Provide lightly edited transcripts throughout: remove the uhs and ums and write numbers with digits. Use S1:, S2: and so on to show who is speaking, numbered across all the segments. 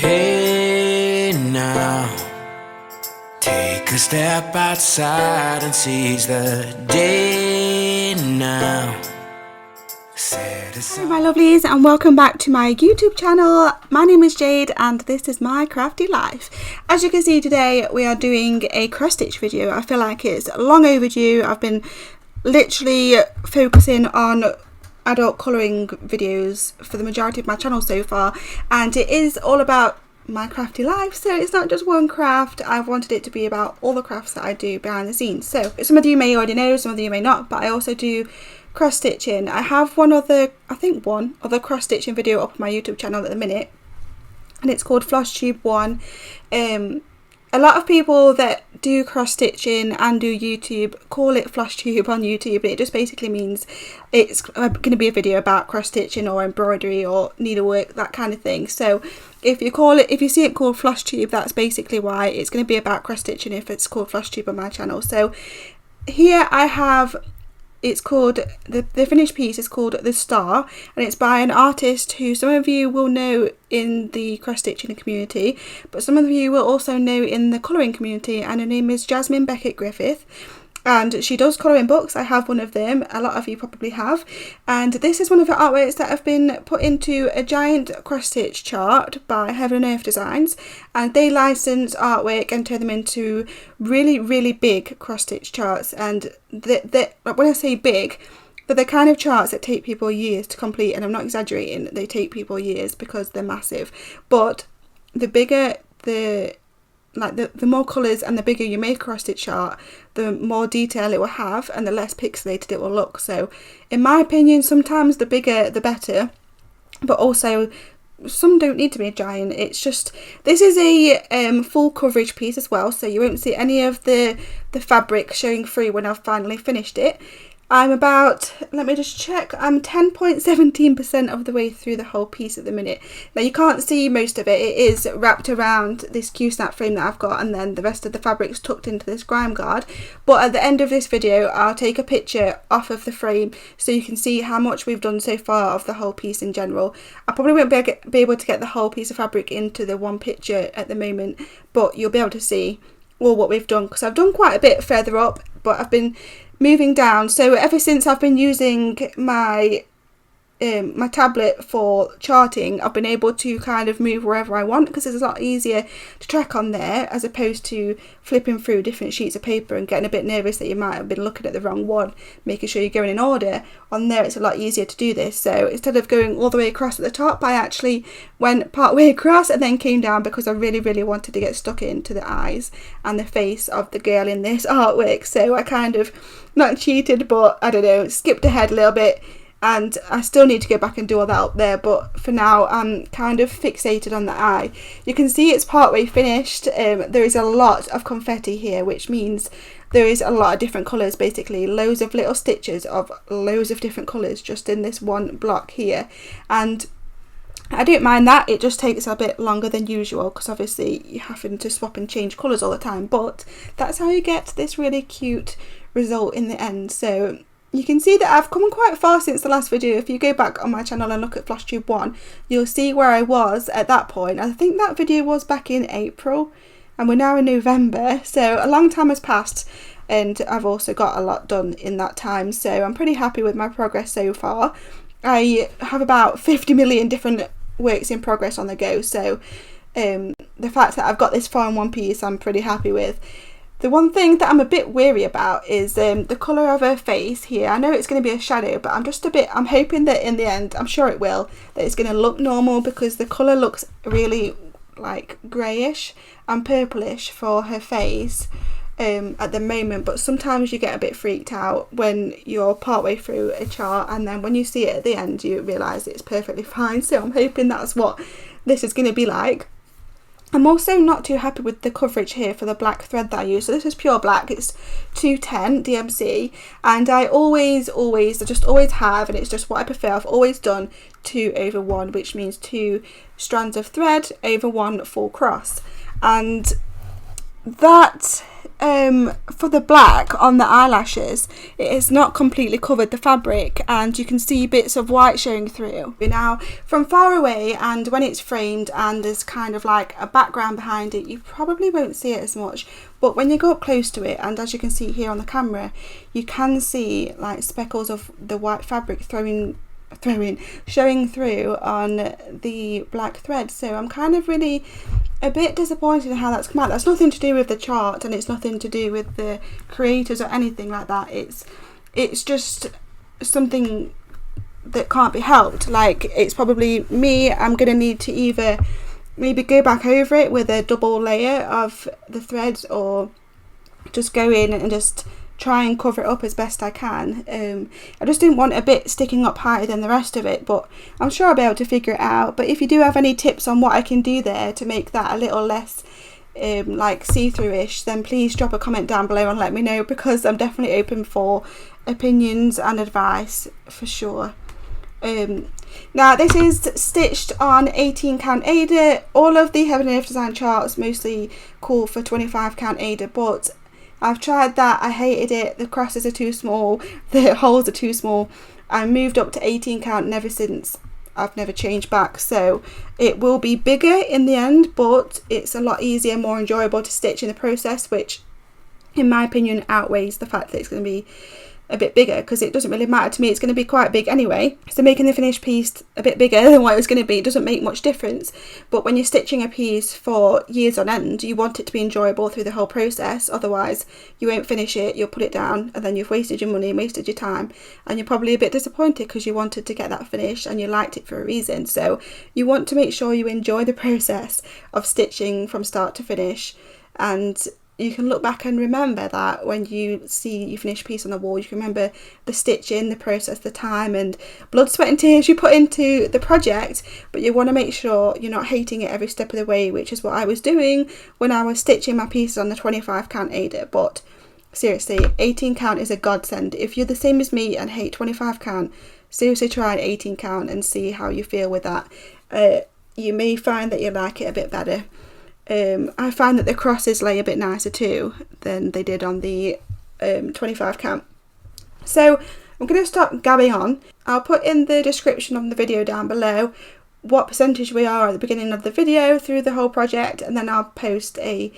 S1: Hey now, take a step outside and seize the day now.
S2: Hi my lovelies, and welcome back to my YouTube channel. My name is Jade and this is my crafty life. As you can see, today we are doing a cross stitch video. I feel like it's long overdue. I've been literally focusing on adult colouring videos for the majority of my channel so far, and it is all about my crafty life, so it's not just one craft. I've wanted it to be about all the crafts that I do behind the scenes. So some of you may already know, some of you may not, but I also do cross stitching. I have one other cross stitching video up on my YouTube channel at the minute, and it's called Flosstube 1. A lot of people that do cross stitching and do YouTube call it Flosstube on YouTube, but it just basically means it's going to be a video about cross stitching or embroidery or needlework, that kind of thing. So if you see it called Flosstube, that's basically why. It's going to be about cross stitching if it's called Flosstube on my channel. So here I have, it's called, the finished piece is called The Star, and it's by an artist who some of you will know in the cross stitching community, but some of you will also know in the colouring community, and her name is Jasmine Becket-Griffith, and she does colouring books. I have one of them, a lot of you probably have, and this is one of her artworks that have been put into a giant cross stitch chart by Heaven and Earth Designs, and they license artwork and turn them into really big cross stitch charts. And when I say big, they're the kind of charts that take people years to complete, and I'm not exaggerating, they take people years because they're massive. But the bigger the more colours and the bigger you make a cross stitch chart, the more detail it will have and the less pixelated it will look. So in my opinion, sometimes the bigger the better, but also some don't need to be a giant. It's just, this is a full coverage piece as well, so you won't see any of the fabric showing through when I've finally finished it. I'm about, let me just check, I'm 10.17% of the way through the whole piece at the minute. Now you can't see most of it, it is wrapped around this Q-snap frame that I've got, and then the rest of the fabric's tucked into this grime guard. But at the end of this video, I'll take a picture off of the frame so you can see how much we've done so far of the whole piece in general. I probably won't be able to get the whole piece of fabric into the one picture at the moment, but you'll be able to see all what we've done, because I've done quite a bit further up, but I've been moving down. So ever since I've been using my my tablet for charting, I've been able to kind of move wherever I want, because it's a lot easier to track on there as opposed to flipping through different sheets of paper and getting a bit nervous that you might have been looking at the wrong one, making sure you're going in order. On there it's a lot easier to do this. So instead of going all the way across at the top, I actually went part way across and then came down, because I really wanted to get stuck into the eyes and the face of the girl in this artwork. So I kind of, not cheated, but I don't know, skipped ahead a little bit, and I still need to go back and do all that up there, but for now I'm kind of fixated on the eye. You can see it's partway finished. There is a lot of confetti here, which means there is a lot of different colours, basically loads of little stitches of loads of different colours just in this one block here, and I don't mind that. It just takes a bit longer than usual because obviously you're having to swap and change colours all the time, but that's how you get this really cute result in the end. So you can see that I've come quite far since the last video. If you go back on my channel and look at Flosstube 1, you'll see where I was at that point. I think that video was back in April and we're now in November, so a long time has passed, and I've also got a lot done in that time, so I'm pretty happy with my progress so far. I have about 50 million different works in progress on the go, so the fact that I've got this far in one piece I'm pretty happy with. The one thing that I'm a bit weary about is the colour of her face here. I know it's going to be a shadow, but I'm hoping that in the end, I'm sure it will, that it's going to look normal, because the colour looks really like greyish and purplish for her face at the moment, but sometimes you get a bit freaked out when you're partway through a chart, and then when you see it at the end you realise it's perfectly fine. So I'm hoping that's what this is going to be like. I'm also not too happy with the coverage here for the black thread that I use. So this is pure black, it's 210 DMC, and I just always have, and it's just what I prefer, I've always done 2/1, which means 2 strands of thread over 1 full cross, and that for the black on the eyelashes, it has not completely covered the fabric and you can see bits of white showing through. Now from far away, and when it's framed and there's kind of like a background behind it, you probably won't see it as much, but when you go up close to it, and as you can see here on the camera, you can see like speckles of the white fabric showing through on the black thread. So I'm kind of really a bit disappointed in how that's come out. That's nothing to do with the chart, and it's nothing to do with the creators or anything like that. It's just something that can't be helped. Like, it's probably me. I'm gonna need to either maybe go back over it with a double layer of the threads, or just go in and just try and cover it up as best I can. I just didn't want a bit sticking up higher than the rest of it, but I'm sure I'll be able to figure it out. But if you do have any tips on what I can do there to make that a little less like see-through-ish, then please drop a comment down below and let me know, because I'm definitely open for opinions and advice for sure. Now this is stitched on 18 count Aida. All of the Heaven and Earth design charts mostly call for 25 count Aida, but I've tried that, I hated it. The crosses are too small, the holes are too small. I moved up to 18 count and ever since I've never changed back. So it will be bigger in the end, but it's a lot easier, more enjoyable to stitch in the process, which in my opinion outweighs the fact that it's going to be a bit bigger, because it doesn't really matter to me. It's going to be quite big anyway, so making the finished piece a bit bigger than what it was going to be doesn't make much difference. But when you're stitching a piece for years on end, you want it to be enjoyable through the whole process. Otherwise you won't finish it, you'll put it down, and then you've wasted your money, wasted your time, and you're probably a bit disappointed because you wanted to get that finished and you liked it for a reason. So you want to make sure you enjoy the process of stitching from start to finish, and you can look back and remember that when you see your finished piece on the wall. You can remember the stitching, the process, the time and blood, sweat and tears you put into the project, but you want to make sure you're not hating it every step of the way, which is what I was doing when I was stitching my pieces on the 25 count Aida. But seriously, 18 count is a godsend. If you're the same as me and hate 25 count, seriously try 18 count and see how you feel with that. You may find that you like it a bit better. I find that the crosses lay a bit nicer too than they did on the 25 count. So I'm going to stop gabbing on. I'll put in the description of the video down below what percentage we are at the beginning of the video through the whole project, and then I'll post a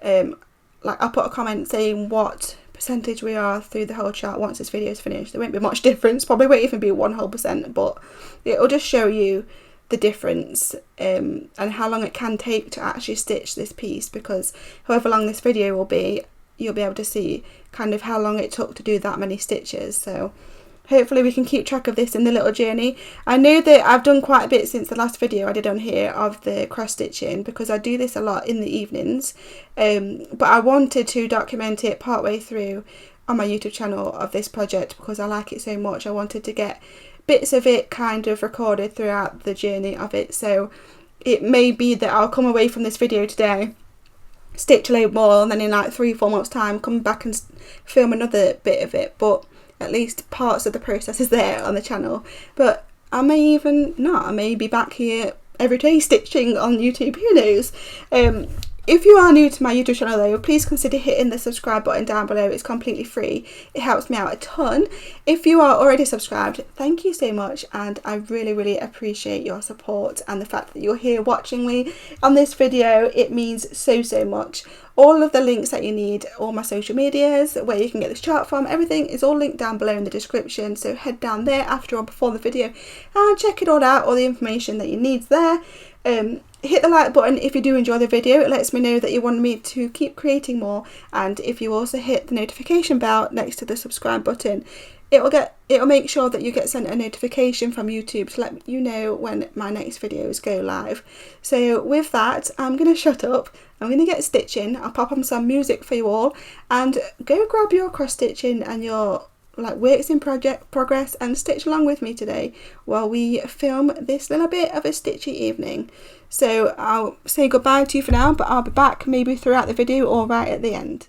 S2: I'll put a comment saying what percentage we are through the whole chart once this video is finished. There won't be much difference, probably won't even be 100%, but it'll just show you the difference and how long it can take to actually stitch this piece, because however long this video will be, you'll be able to see kind of how long it took to do that many stitches. So hopefully we can keep track of this in the little journey. I know that I've done quite a bit since the last video I did on here of the cross stitching, because I do this a lot in the evenings, but I wanted to document it partway through on my YouTube channel of this project because I like it so much. I wanted to get bits of it kind of recorded throughout the journey of it. So it may be that I'll come away from this video today, stitch a load more, and then in like 3-4 months time come back and film another bit of it, but at least parts of the process is there on the channel. But I may even not, I may be back here every day stitching on YouTube, who knows. If you are new to my YouTube channel though, please consider hitting the subscribe button down below. It's completely free. It helps me out a ton. If you are already subscribed, thank you so much, and I really appreciate your support and the fact that you're here watching me on this video. It means so much. All of the links that you need, all my social medias, where you can get this chart from, everything is all linked down below in the description, so head down there after or before the video and check it all out. All the information that you need there. Hit the like button if you do enjoy the video. It lets me know that you want me to keep creating more, and if you also hit the notification bell next to the subscribe button, it'll make sure that you get sent a notification from YouTube to let you know when my next videos go live. So with that, I'm gonna shut up. I'm gonna get stitching. I'll pop on some music for you all and go grab your cross stitching and your works in progress and stitch along with me today while we film this little bit of a stitchy evening. So I'll say goodbye to you for now, but I'll be back maybe throughout the video or right at the end.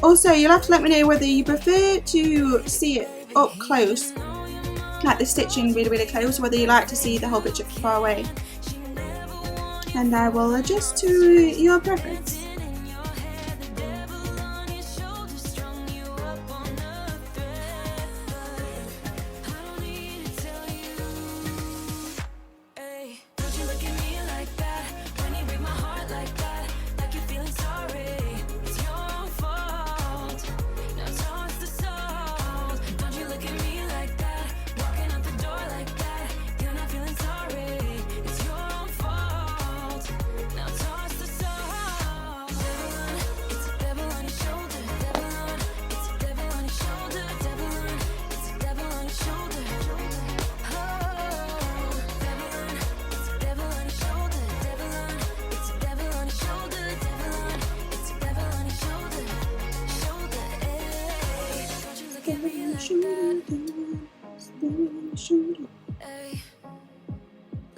S2: Also, you'll have to let me know whether you prefer to see it up close, like the stitching really close, whether you like to see the whole picture from far away, and I will adjust to your preference.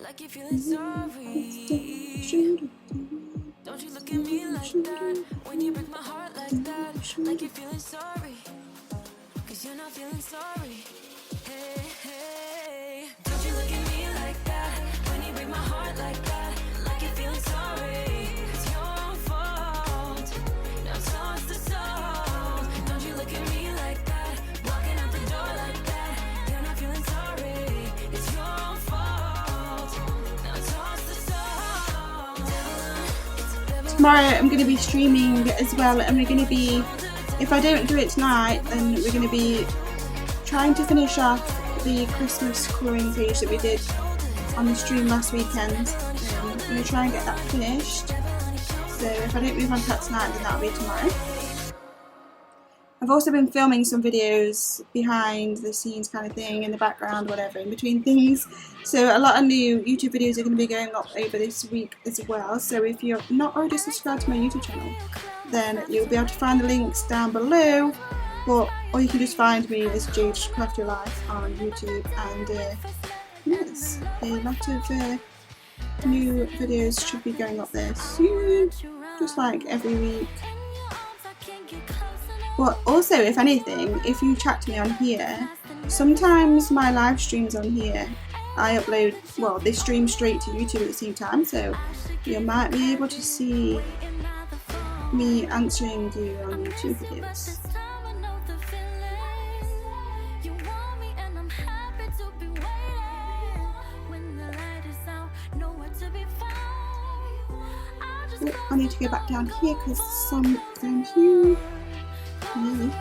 S3: Like you're feeling sorry. Don't you look at me like that when you break my heart like that. Like you're feeling sorry, 'cause you're not feeling sorry. Hey, hey. Don't you look at me like that when you break my heart like that. Like you're feeling sorry. It's your fault. Now toss the soul. Don't you look at me like that, walking out the door like that. You're not feeling sorry. It's your fault. Now toss the soul.
S2: Tomorrow I'm going to be streaming as well, and we're going to be, if I don't do it tonight, then we're going to be trying to finish off the Christmas colouring page that we did on the stream last weekend. I'm going to try and get that finished, so if I don't move on to that tonight, then that'll be tomorrow. I've also been filming some videos behind the scenes kind of thing, in the background, whatever, in between things. So a lot of new YouTube videos are going to be going up over this week as well. So if you're not already subscribed to my YouTube channel, then you'll be able to find the links down below. Or you can just find me as JadesCraftyLife on YouTube. And yes, a lot of new videos should be going up there soon, just like every week. But also, if anything, if you chat to me on here, sometimes my live streams on here, I upload, well, they stream straight to YouTube at the same time, so you might be able to see me answering you on YouTube videos. Oh, I need to go back down here because the sun down here. Really?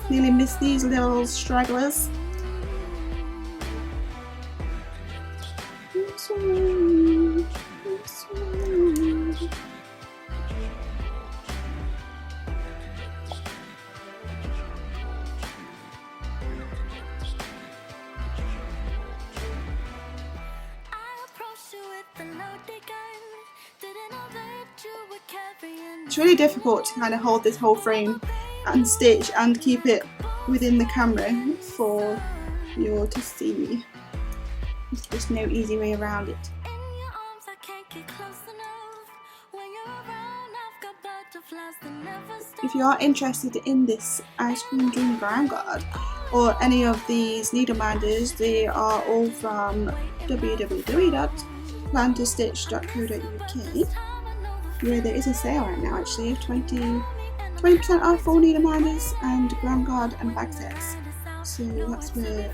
S2: Nearly missed these little stragglers. It's really difficult to kind of hold this whole frame and stitch and keep it within the camera for you all to see. There's just no easy way around it. If you are interested in this Ice Cream Dream Ground Guard or any of these needle minders, they are all from www.planterstitch.co.uk, where there is a sale right now actually of 20% off all needle minders and ground guard and bag sets. So that's where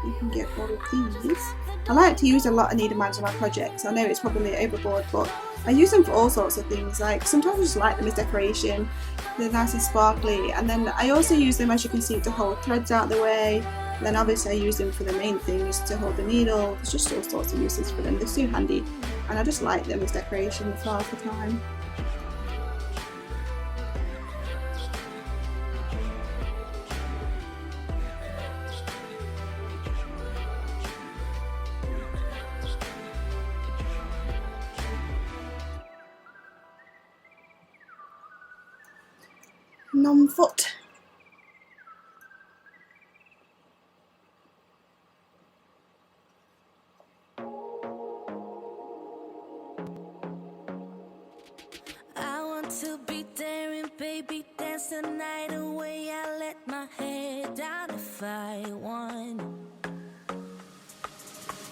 S2: you can get all of these. I like to use a lot of needle minders on my projects. I know it's probably overboard, but I use them for all sorts of things. Like sometimes I just like them as decoration. They're nice and sparkly, and then I also use them, as you can see, to hold threads out of the way. And then obviously I use them for the main things, to hold the needle. There's just all sorts of uses for them. They're so handy, and I just like them as decoration for half the time. Foot.
S3: dance the night away. I let my hair down if I want.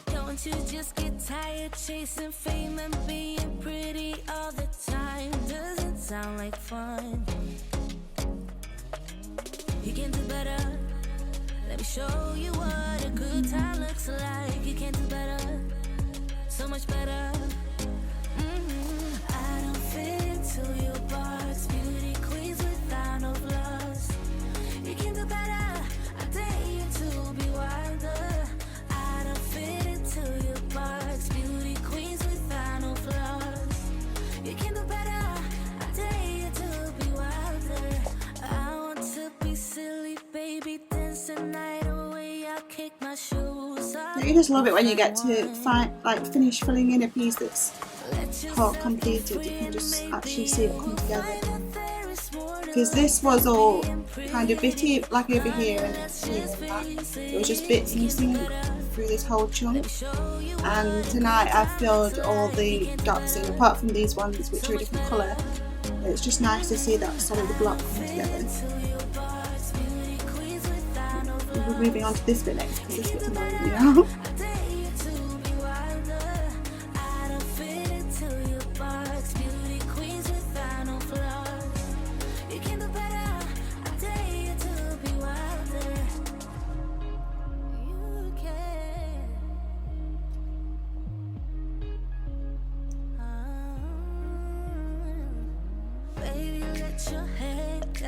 S3: Don't you just get tired chasing fame and being pretty all the time? Doesn't sound like fun. You can do better. Let me show you what a good time looks like. You can do better, so much better. I don't fit into your box. Beauty queens without no flaws. You can do better. I dare you to be wilder. I don't fit into your box. Beauty queens without no flaws. You can do better. I dare you to be wilder. I want to be silly, baby, dance the night away. I'll kick my shoes off.
S2: I just love it when you get to finish filling in a piece that's all completed. You can just actually see it come together. Because this was all kind of bitty, like over here and here and that. It was just bits missing through this whole chunk. And tonight I filled all the dots in, apart from these ones which are a different colour. It's just nice to see that solid block come together. We're moving on to this bit next because this bit's annoying me now.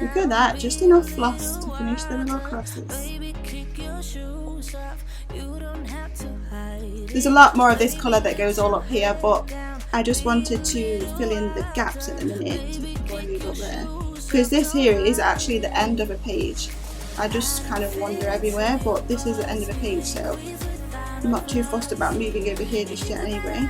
S2: Look at that, just enough floss to finish the little crosses. There's a lot more of this colour that goes all up here, but I just wanted to fill in the gaps at the minute before I move up there. Because this here is actually the end of a page. I just kind of wander everywhere, but this is the end of a page, so I'm not too fussed about moving over here just yet anyway.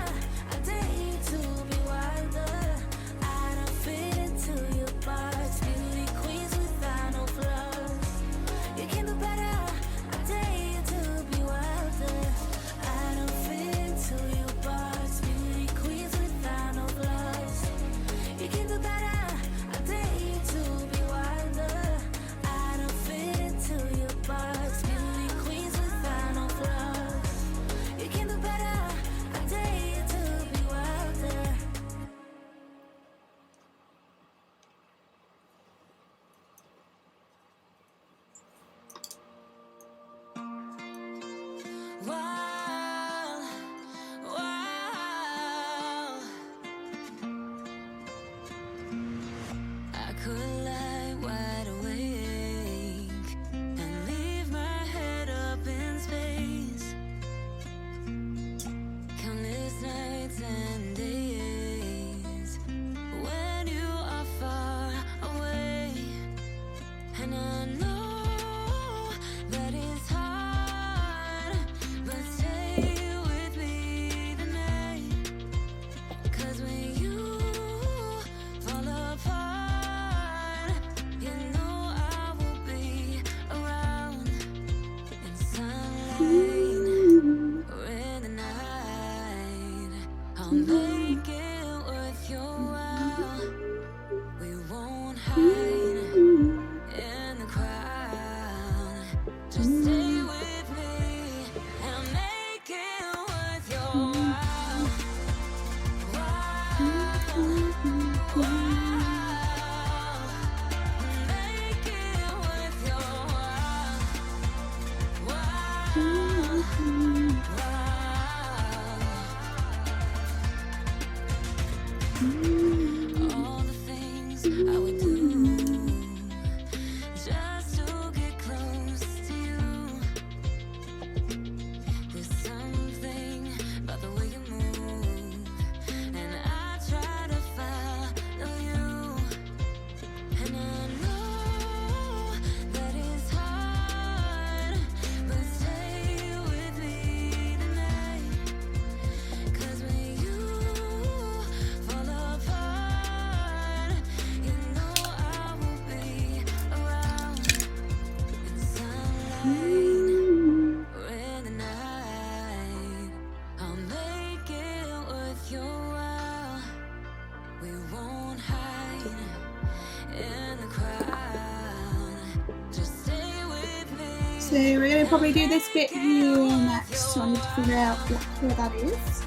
S2: So we're going to probably do this bit here next, so I need to figure out what colour that is.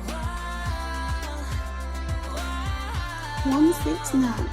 S2: 169.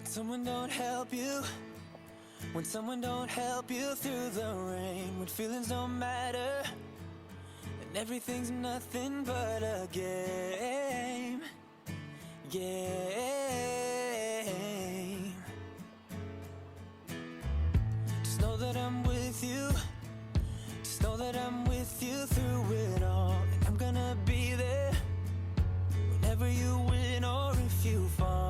S3: Someone don't help you, when someone don't help you through the rain, when feelings don't matter and everything's nothing but a game. Just know that I'm with you, just know that I'm with you through it all, and I'm gonna be there whenever you win or if you fall.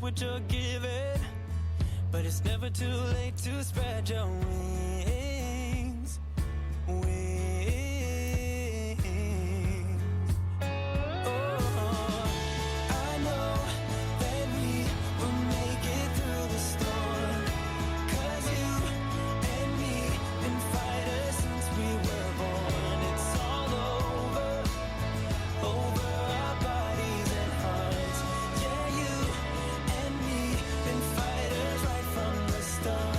S3: What you're given, but it's never too late to spread your wings. I know that we will make it through the storm, 'cause you and me been fighters since we were born. It's all over our bodies and hearts. Yeah, you and me been fighters right from the start.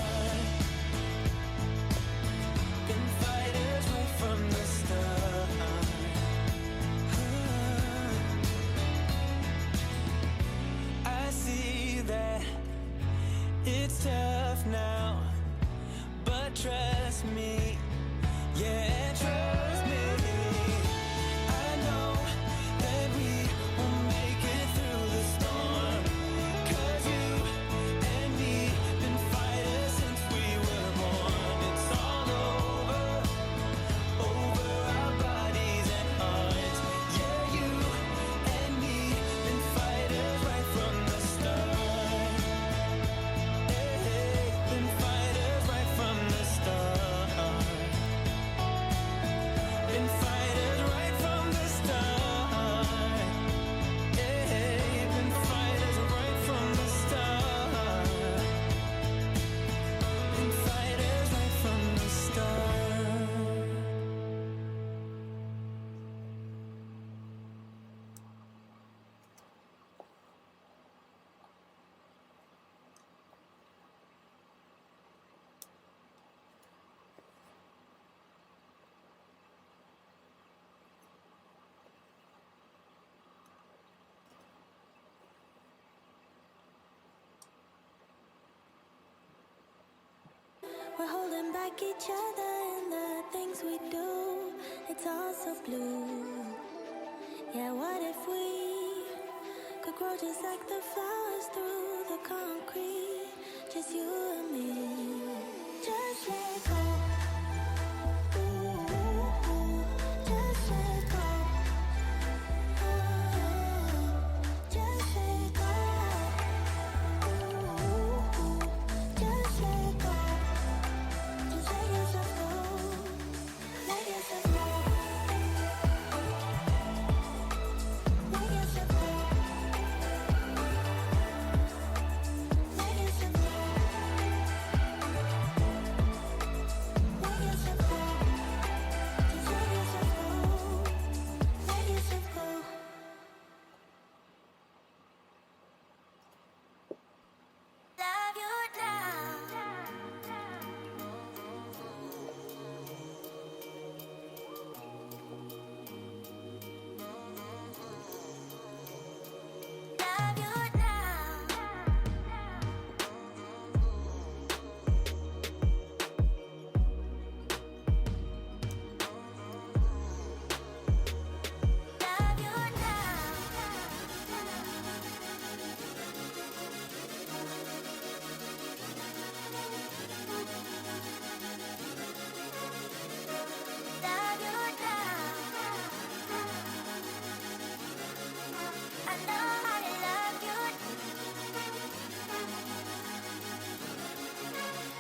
S3: Been fighters right from the start. I see that it's tough now, but trust me, yeah, trust me. I know that we will make it through the storm, 'cause you and me been fighters since we were born. It's all over our bodies and hearts. Yeah, you and me been fighters right from the start. Been fighters right from the start. like each other and the things we do. It's all so blue. Yeah, what if we could grow just like the flowers through the concrete? Just you and me. Just let go. Ooh, just let go. Oh, just let go. Ooh, just let go. Just let yourself go. Let yourself go. Let yourself go. Let yourself go. Let yourself go. Just let yourself go. Let yourself go. Love you now. Love you now. Love you Love you now. I know how to love you.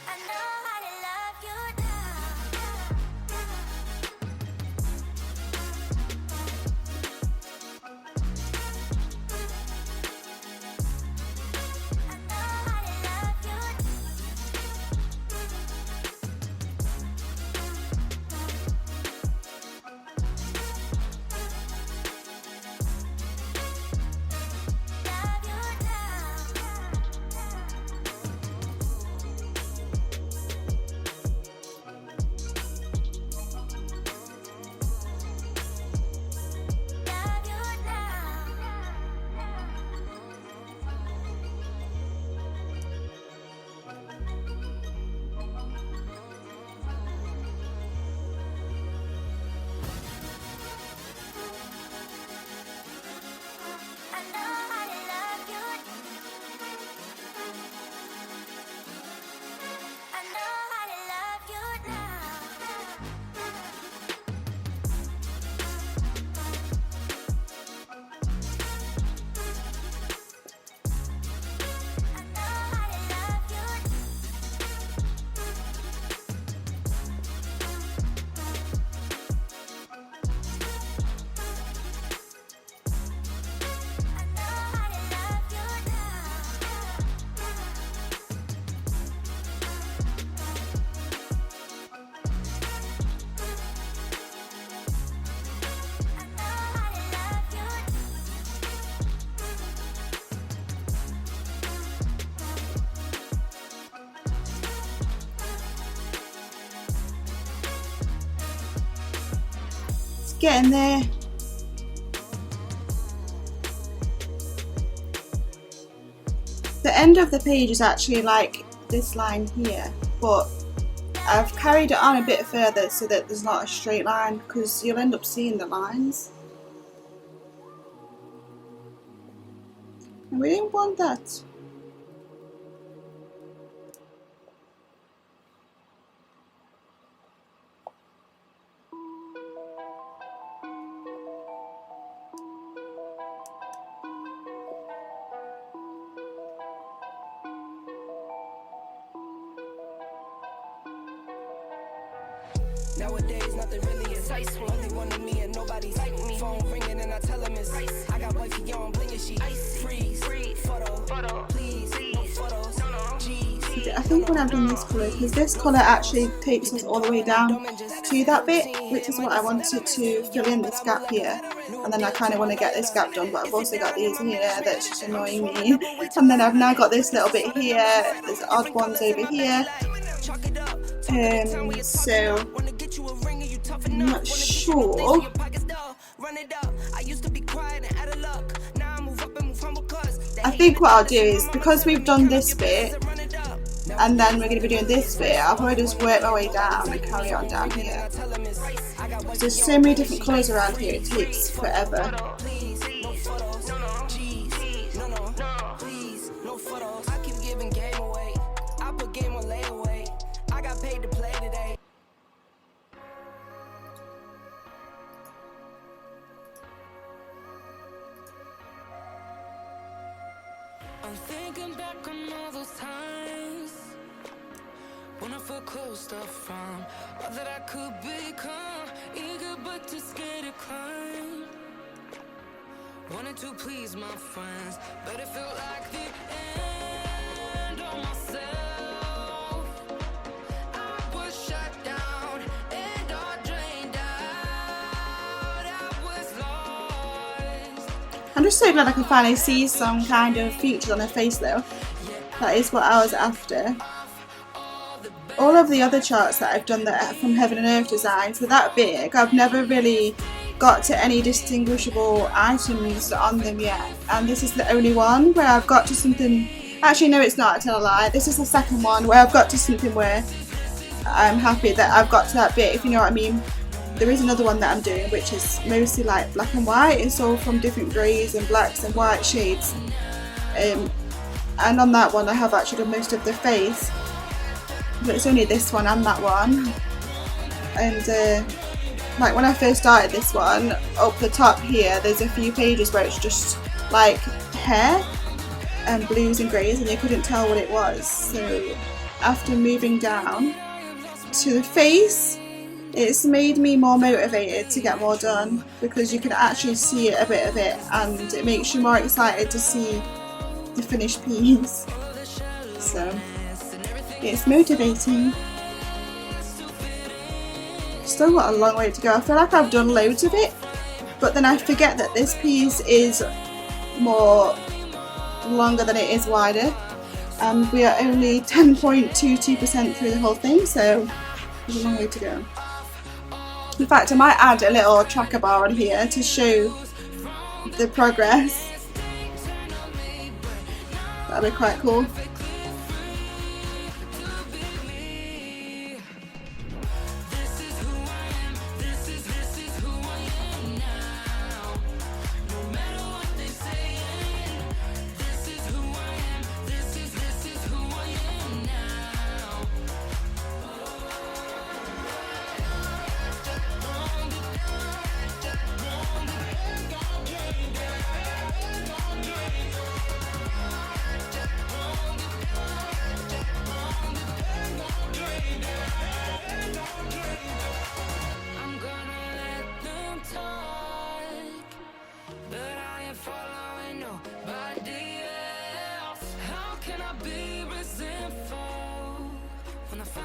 S3: I know how to love you now. I know how to love you. Love you now. Love you I know how to love you. I know how to love you now. I know how to love you. I know how to love you now. I know how to love you.
S2: It's getting there. The end of the page is actually like this line here, but I've carried it on a bit further so that there's not a straight line, because you'll end up seeing the lines. And we didn't want that.
S4: Nowadays, nothing really excites me. Only one of me and nobody's like me. Phone ringing and I tell him it's ice. I got wifey on blinging, she freeze. Photo, please, no photos. Jeez.
S2: I think when I've done this colour, because this colour actually takes us all the way down to that bit, which is what I wanted to fill in this gap here. And then I kind of want to get this gap done, but I've also got these here that's just annoying me. And then I've now got this little bit here, there's odd ones over here. So I'm not sure. I think what I'll do is, because we've done this bit, and then we're going to be doing this bit. I'll probably just work my way down and carry on down here. There's so many different colours around here, it takes forever.
S4: I keep giving game away. I put game on layaway. I got paid to play today.
S3: I'm thinking back on all those times when I felt close up from all that I could become, eager but too scared to climb. Wanted to please my friends, but it felt like the end of myself. I was shut down and all drained out. I was lost.
S2: I'm just so glad I can finally see some kind of features on her face though. That is what I was after. All of the other charts that I've done that are from Heaven and Earth designs are that big. I've never really got to any distinguishable items on them yet, and this is the only one where I've got to something. Actually no, it's not, I tell a lie. This is the second one where I've got to something where I'm happy that I've got to that bit, if you know what I mean. There is another one that I'm doing which is mostly like black and white. It's all from different greys and blacks and white shades, and on that one I have actually done most of the face, but it's only this one and that one. And like when I first started this one, up the top here there's a few pages where it's just like hair and blues and greys and you couldn't tell what it was. So after moving down to the face, it's made me more motivated to get more done, because you can actually see it, a bit of it, and it makes you more excited to see the finished piece. So it's motivating. Still got a long way to go. I feel like I've done loads of it, but then I forget that this piece is more longer than it is wider, and we are only 10.22% through the whole thing, so there's a long way to go. In fact, I might add a little tracker bar on here to show the progress. That'd be quite cool.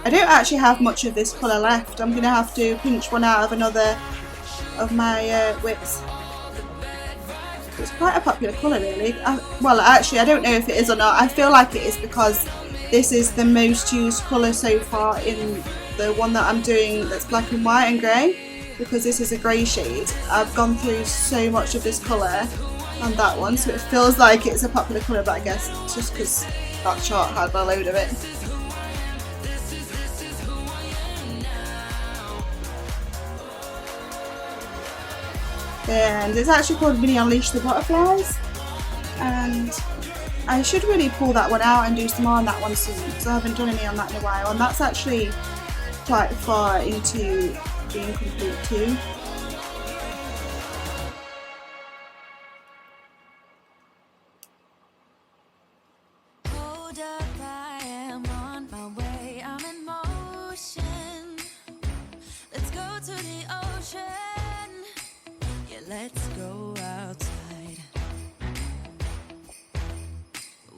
S2: I don't actually have much of this colour left. I'm going to have to pinch one out of another of my whips. It's quite a popular colour really. Well actually I don't know if it is or not. I feel like it is because this is the most used colour so far in the one that I'm doing that's black and white and grey, because this is a grey shade. I've gone through so much of this colour on that one, so it feels like it's a popular colour, but I guess it's just because that chart had a load of it. And it's actually called Mini Unleash the Butterflies, and I should really pull that one out and do some more on that one soon, because I haven't done any on that in a while, and that's actually quite far into being complete too.
S3: Hold up, I am on my way, I'm in motion. Let's go to the ocean. Yeah, let's go outside.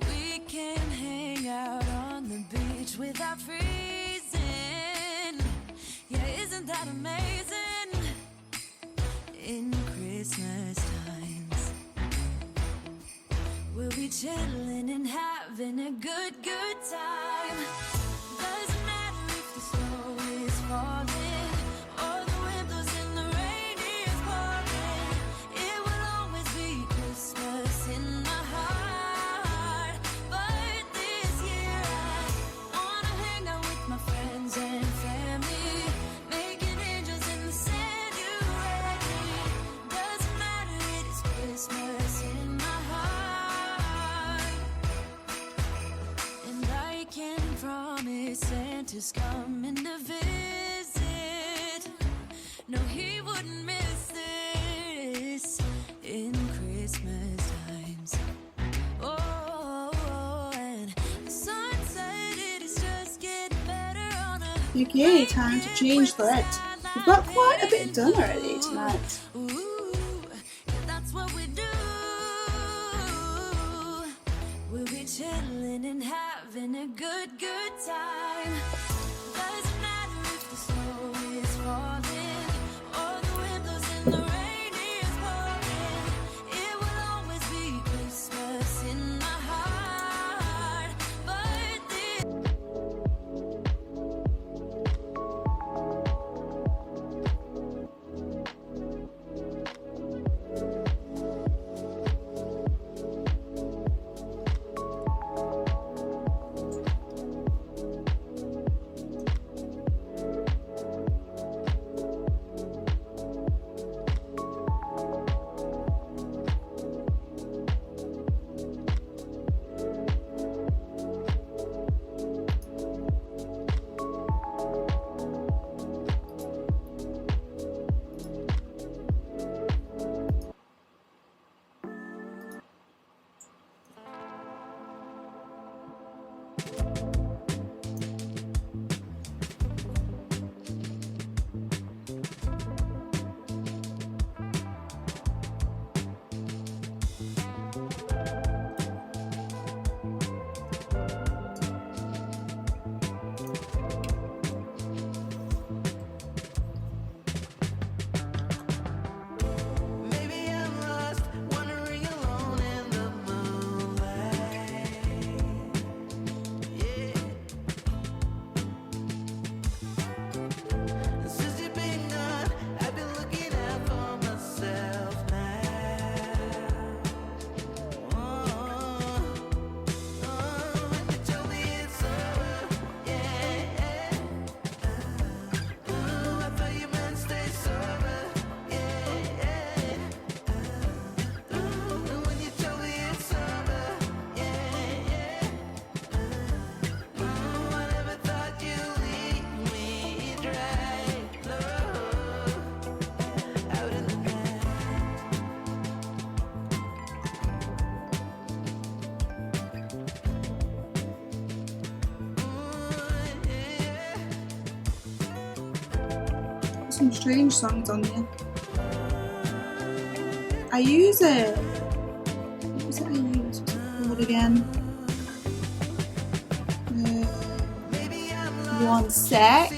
S3: We can hang out on the beach without freezing. Yeah, isn't that amazing? In Christmas times, we'll be chilling and having a good time. Doesn't matter if the snow is falling or the wind blows and the rain is pouring. It will always be Christmas in my heart. But this year I promised Santa's coming to visit. No, he wouldn't miss this in Christmas times. Oh, and the sun said it is just getting better on a
S2: Okay, time to change thread. We've got quite a bit done already tonight.
S3: ooh, that's what we do. We'll be chilling and having a good time. Doesn't matter if the snow is falling or the wind blows and the rain is pouring. It will always be Christmas in my heart. But this
S4: Maybe I'm lost, wandering alone in the moonlight. Yeah. Since you've been gone, I've been looking out for myself now. When you told me it's over, yeah. Ooh, I thought you meant stay sober, yeah. When you told me it's over, yeah. I never thought you'd leave me dry, Lord, out in the night.
S2: Some strange songs on here. I use it. What was it I used? What's it called again? One sec.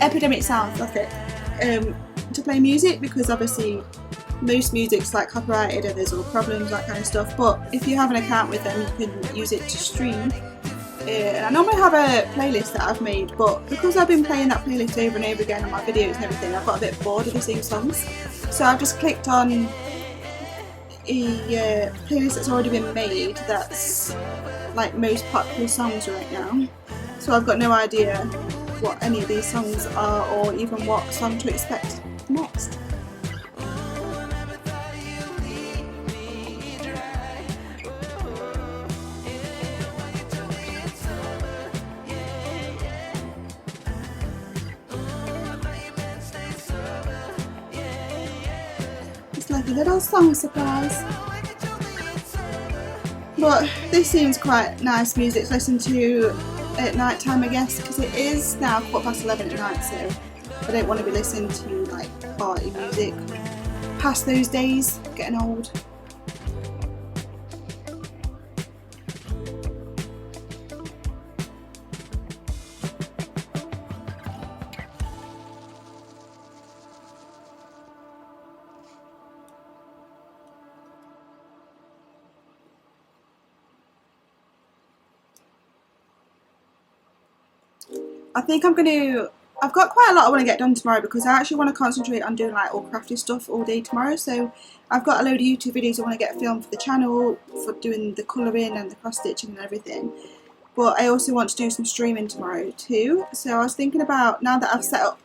S2: Epidemic Sounds, that's it. To play music, because obviously most music's like copyrighted and there's all problems, that kind of stuff. But if you have an account with them, you can use it to stream. I normally have a playlist that I've made, but because I've been playing that playlist over and over again on my videos and everything, I've got a bit bored of the same songs. So I've just clicked on a playlist that's already been made that's like most popular songs right now. So I've got no idea what any of these songs are or even what song to expect next. It's like a little song surprise. But this seems quite nice music to listen to at night time, I guess, because it is now 11:15 at night, so I don't want to be listening to like party music past those days, getting old. I think I've got quite a lot I want to get done tomorrow, because I actually want to concentrate on doing like all crafty stuff all day tomorrow. So I've got a load of YouTube videos I want to get filmed for the channel, for doing the colouring and the cross stitching and everything. But I also want to do some streaming tomorrow too. So I was thinking about, now that I've set up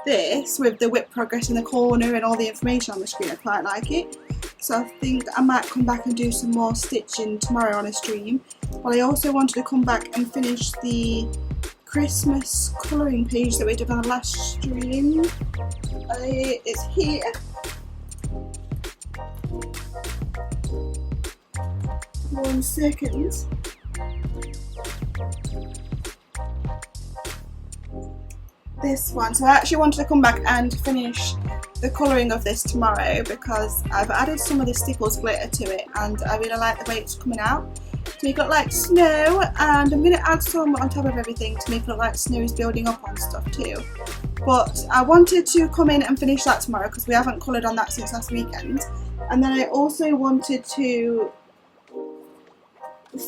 S2: this with the whip progress in the corner and all the information on the screen, I quite like it. so I think I might come back and do some more stitching tomorrow on a stream. But I also wanted to come back and finish the Christmas colouring page that we did on the last stream. It's here. One second. This one. So I actually wanted to come back and finish the colouring of this tomorrow because I've added some of the Stickles glitter to it and I really like the way it's coming out to make it look like snow, and I'm going to add some on top of everything to make it look like snow is building up on stuff too. But I wanted to come in and finish that tomorrow because we haven't coloured on that since last weekend. And then I also wanted to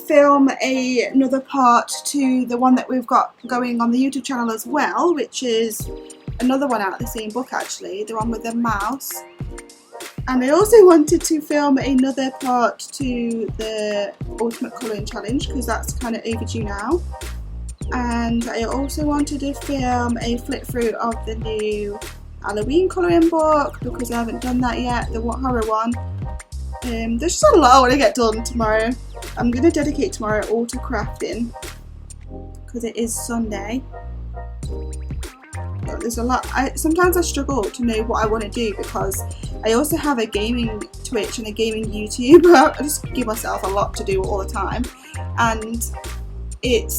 S2: film another part to the one that we've got going on the YouTube channel as well, which is another one out of the same book actually, the one with the mouse. And I also wanted to film another part to the Ultimate Colouring Challenge because that's kind of overdue now. And I also wanted to film a flip through of the new Halloween colouring book because I haven't done that yet, the horror one. There's just a lot I want to get done tomorrow. I'm going to dedicate tomorrow all to crafting because it is Sunday. But there's a lot. Sometimes I struggle to know what I want to do because I also have a gaming Twitch and a gaming YouTube. I just give myself a lot to do all the time, and it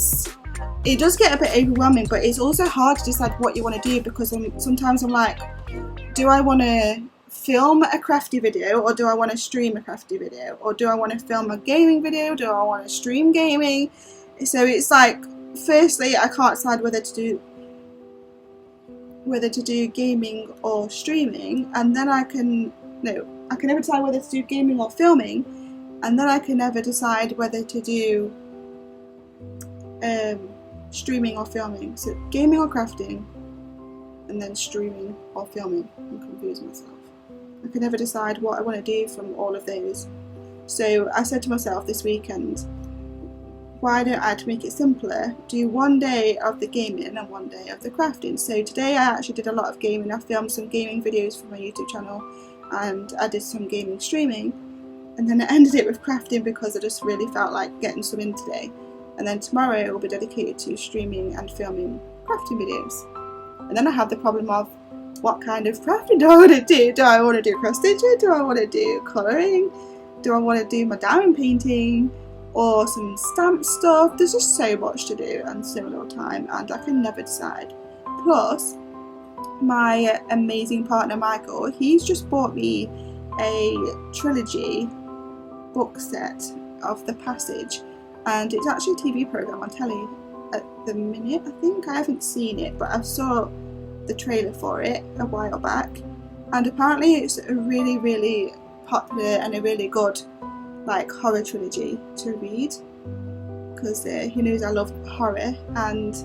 S2: does get a bit overwhelming, but it's also hard to decide what you want to do because sometimes I'm like, do I want to film a crafty video or do I want to stream a crafty video, or do I want to film a gaming video, do I want to stream gaming? So it's like, firstly I can't decide whether to do gaming or streaming, and then I can never decide whether to do gaming or filming, and then I can never decide whether to do streaming or filming. So gaming or crafting, and then streaming or filming. I'm confused myself. I can never decide what I want to do from all of those. So I said to myself this weekend, why don't I, to make it simpler, do one day of the gaming and one day of the crafting. So today I actually did a lot of gaming. I filmed some gaming videos for my YouTube channel and I did some gaming streaming, and then I ended it with crafting because I just really felt like getting some in today. And then tomorrow will be dedicated to streaming and filming crafting videos. And then I have the problem of, what kind of crafting do I want to do? Do I want to do cross stitching? Do I want to do colouring? Do I want to do my diamond painting? Or some stamp stuff? There's just so much to do and so little time, and I can never decide. Plus, my amazing partner Michael, he's just bought me a trilogy book set of The Passage, and it's actually a TV programme on telly at the minute, I think. I haven't seen it, but I saw the trailer for it a while back, and apparently it's a really, really popular and a really good like horror trilogy to read because he knows I love horror, and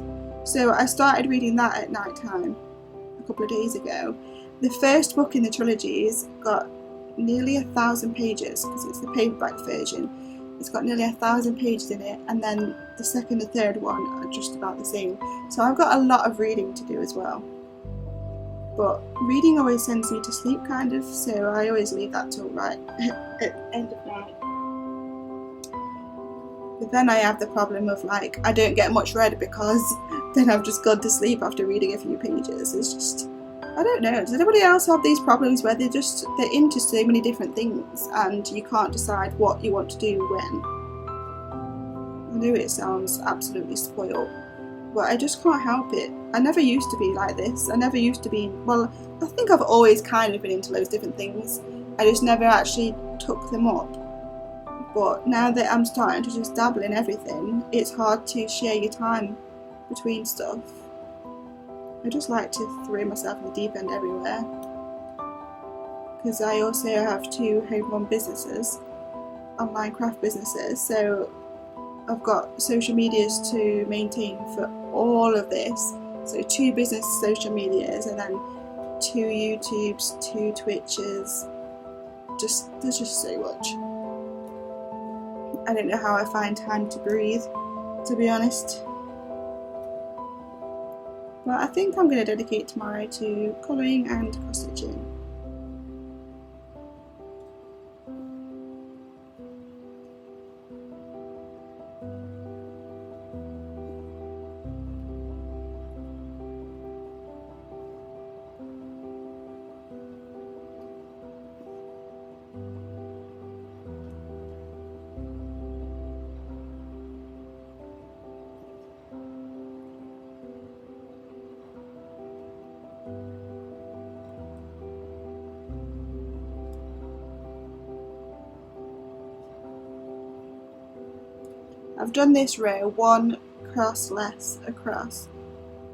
S2: so I started reading that at night time a couple of days ago. The first book in the trilogy's got nearly 1,000 pages because it's the paperback version. It's got nearly 1,000 pages in it, and then the second and third one are just about the same. So I've got a lot of reading to do as well. But reading always sends me to sleep kind of, so I always leave that till right at the end of night. But then I have the problem of like, I don't get much read because then I've just gone to sleep after reading a few pages. It's just, I don't know, does anybody else have these problems where they're into so many different things and you can't decide what you want to do when? I know it sounds absolutely spoiled, but I just can't help it. I never used to be like this. I never used to be, well, I think I've always kind of been into those different things. I just never actually took them up. But now that I'm starting to just dabble in everything, it's hard to share your time between stuff. I just like to throw myself in the deep end everywhere. Because I also have 2 home-run businesses, online craft businesses, so I've got social medias to maintain for all of this. So 2 business social medias and then 2 YouTubes, 2 Twitches. There's just so much. I don't know how I find time to breathe, to be honest. But I think I'm going to dedicate tomorrow to colouring and cross stitching. I've done this row one cross less across,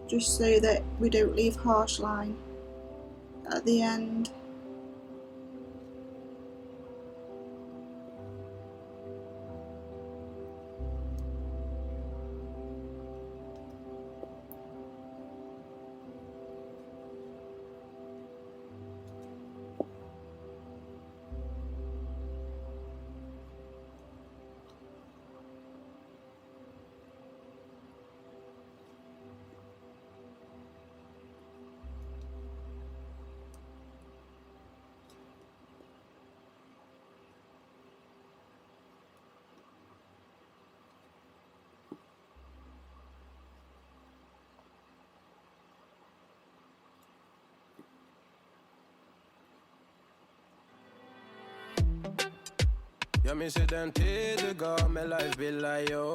S2: just so that we don't leave harsh line at the end.
S5: Jag minns ju den tid du gav mig life billar, yo.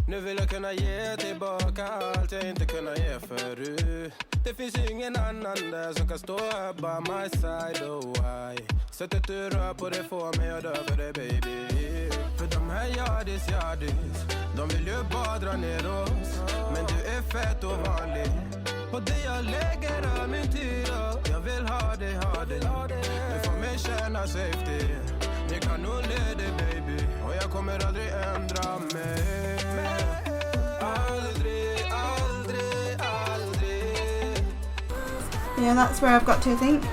S5: Nu vill jag kunna ge tillbaka allt jag inte kunnat ge förut. Det finns ju ingen annan där som kan stå här by my side, oh why. Sättet du rör på det får mig att dö för det, baby. För de här Jadis, de vill ju bara dra ner oss. Men du är fett och vanlig. Och det jag lägger är min tid, och jag vill ha dig. Du får mig känna safety. Ni kan nog leda, baby. Och jag kommer aldrig ändra mig. Aldrig, aldrig, aldrig.
S2: Yeah, that's where I've got to, I think.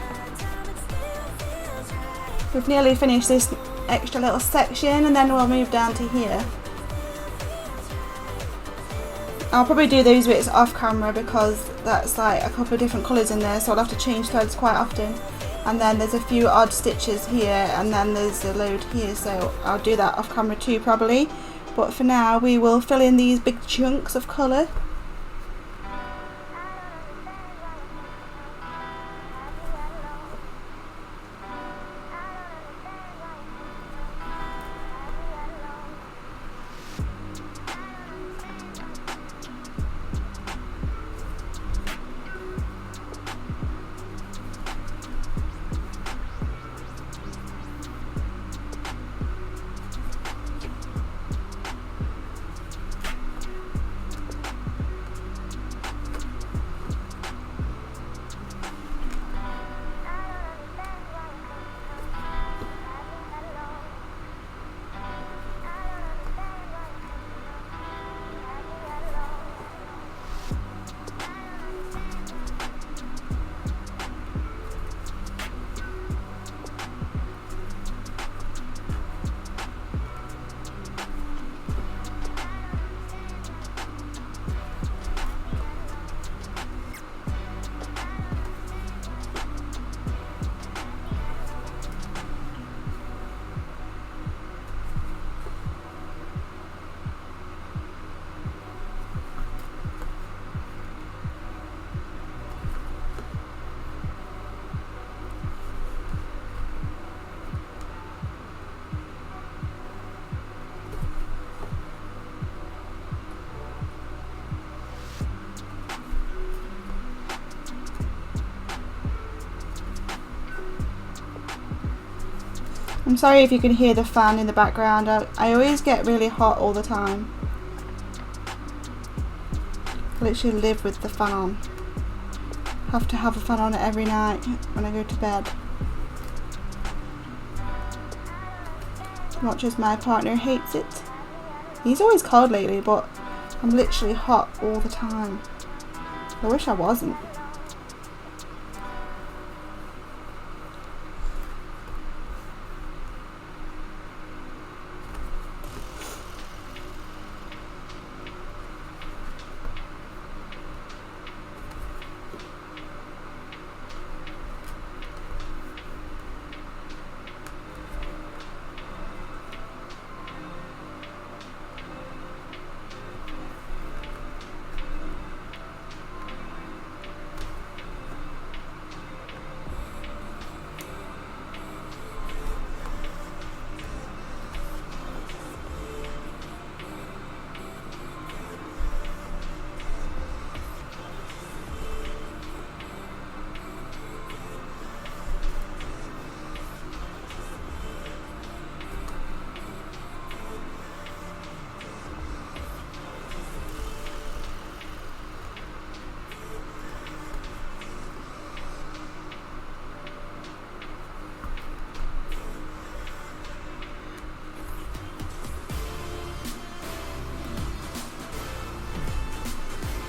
S2: We've nearly finished this extra little section, and then we'll move down to here. I'll probably do those bits off camera because that's like a couple of different colours in there, so I'll have to change threads quite often. And then there's a few odd stitches here, and then there's a load here, so I'll do that off camera too probably. But for now we will fill in these big chunks of colour. I'm sorry if you can hear the fan in the background. I always get really hot all the time. I literally live with the fan on. Have to have a fan on every night when I go to bed. Not just my partner hates it. He's always cold lately, but I'm literally hot all the time. I wish I wasn't.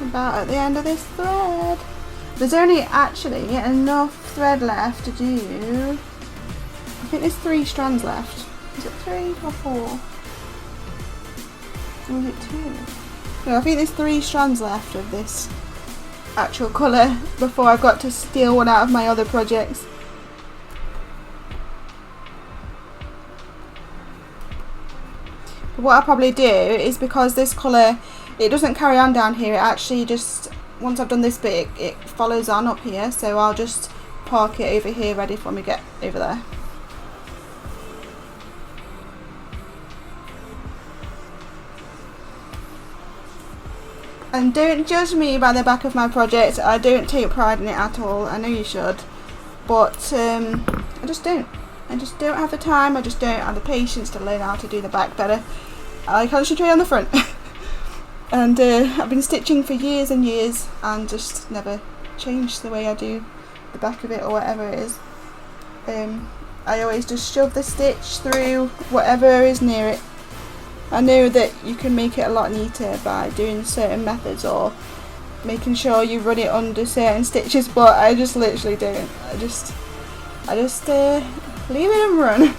S2: about at the end of this thread. There's only actually enough thread left to do, I think there's 3 strands left. Is it 3 or 4? Or is it 2? No, I think there's 3 strands left of this actual colour before I've got to steal one out of my other projects. But what I'll probably do is, because this colour, it doesn't carry on down here, it actually just, once I've done this bit, it follows on up here, so I'll just park it over here ready for when we get over there. And don't judge me by the back of my project, I don't take pride in it at all, I know you should, but I just don't. I just don't have the time, I just don't have the patience to learn how to do the back better. I concentrate on the front. And I've been stitching for years and years and just never changed the way I do the back of it or whatever it is. I always just shove the stitch through whatever is near it. I know that you can make it a lot neater by doing certain methods or making sure you run it under certain stitches, but I just literally don't. I just leave it and run.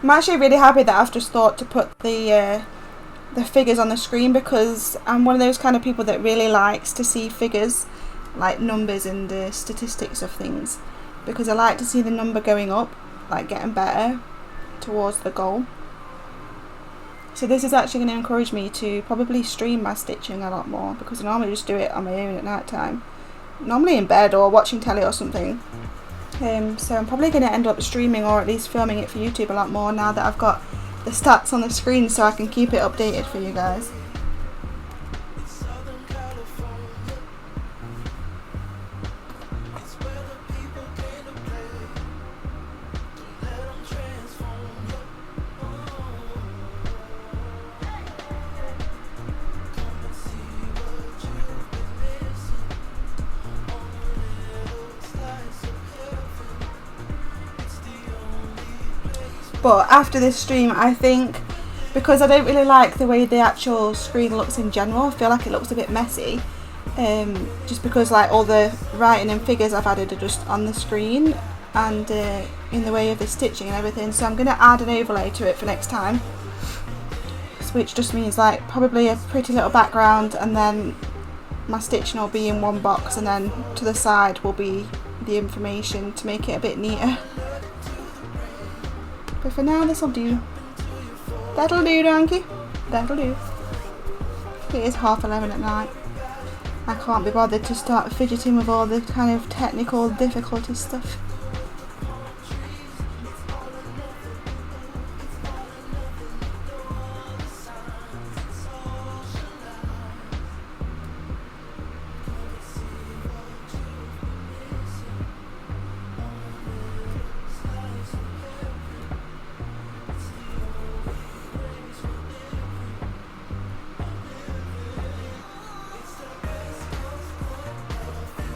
S2: I'm actually really happy that I've just thought to put the figures on the screen, because I'm one of those kind of people that really likes to see figures, like numbers and the statistics of things, because I like to see the number going up, like getting better towards the goal. So this is actually going to encourage me to probably stream my stitching a lot more, because I normally just do it on my own at night time, normally in bed or watching telly or something. So I'm probably going to end up streaming or at least filming it for YouTube a lot more now that I've got the stats on the screen, so I can keep it updated for you guys. But after this stream, I think, because I don't really like the way the actual screen looks in general, I feel like it looks a bit messy, just because like all the writing and figures I've added are just on the screen and in the way of the stitching and everything, so I'm going to add an overlay to it for next time, which just means like probably a pretty little background, and then my stitching will be in one box, and then to the side will be the information to make it a bit neater. But for now, this'll do. That'll do, donkey. That'll do. It is 11:30 at night. I can't be bothered to start fidgeting with all the kind of technical difficulty stuff.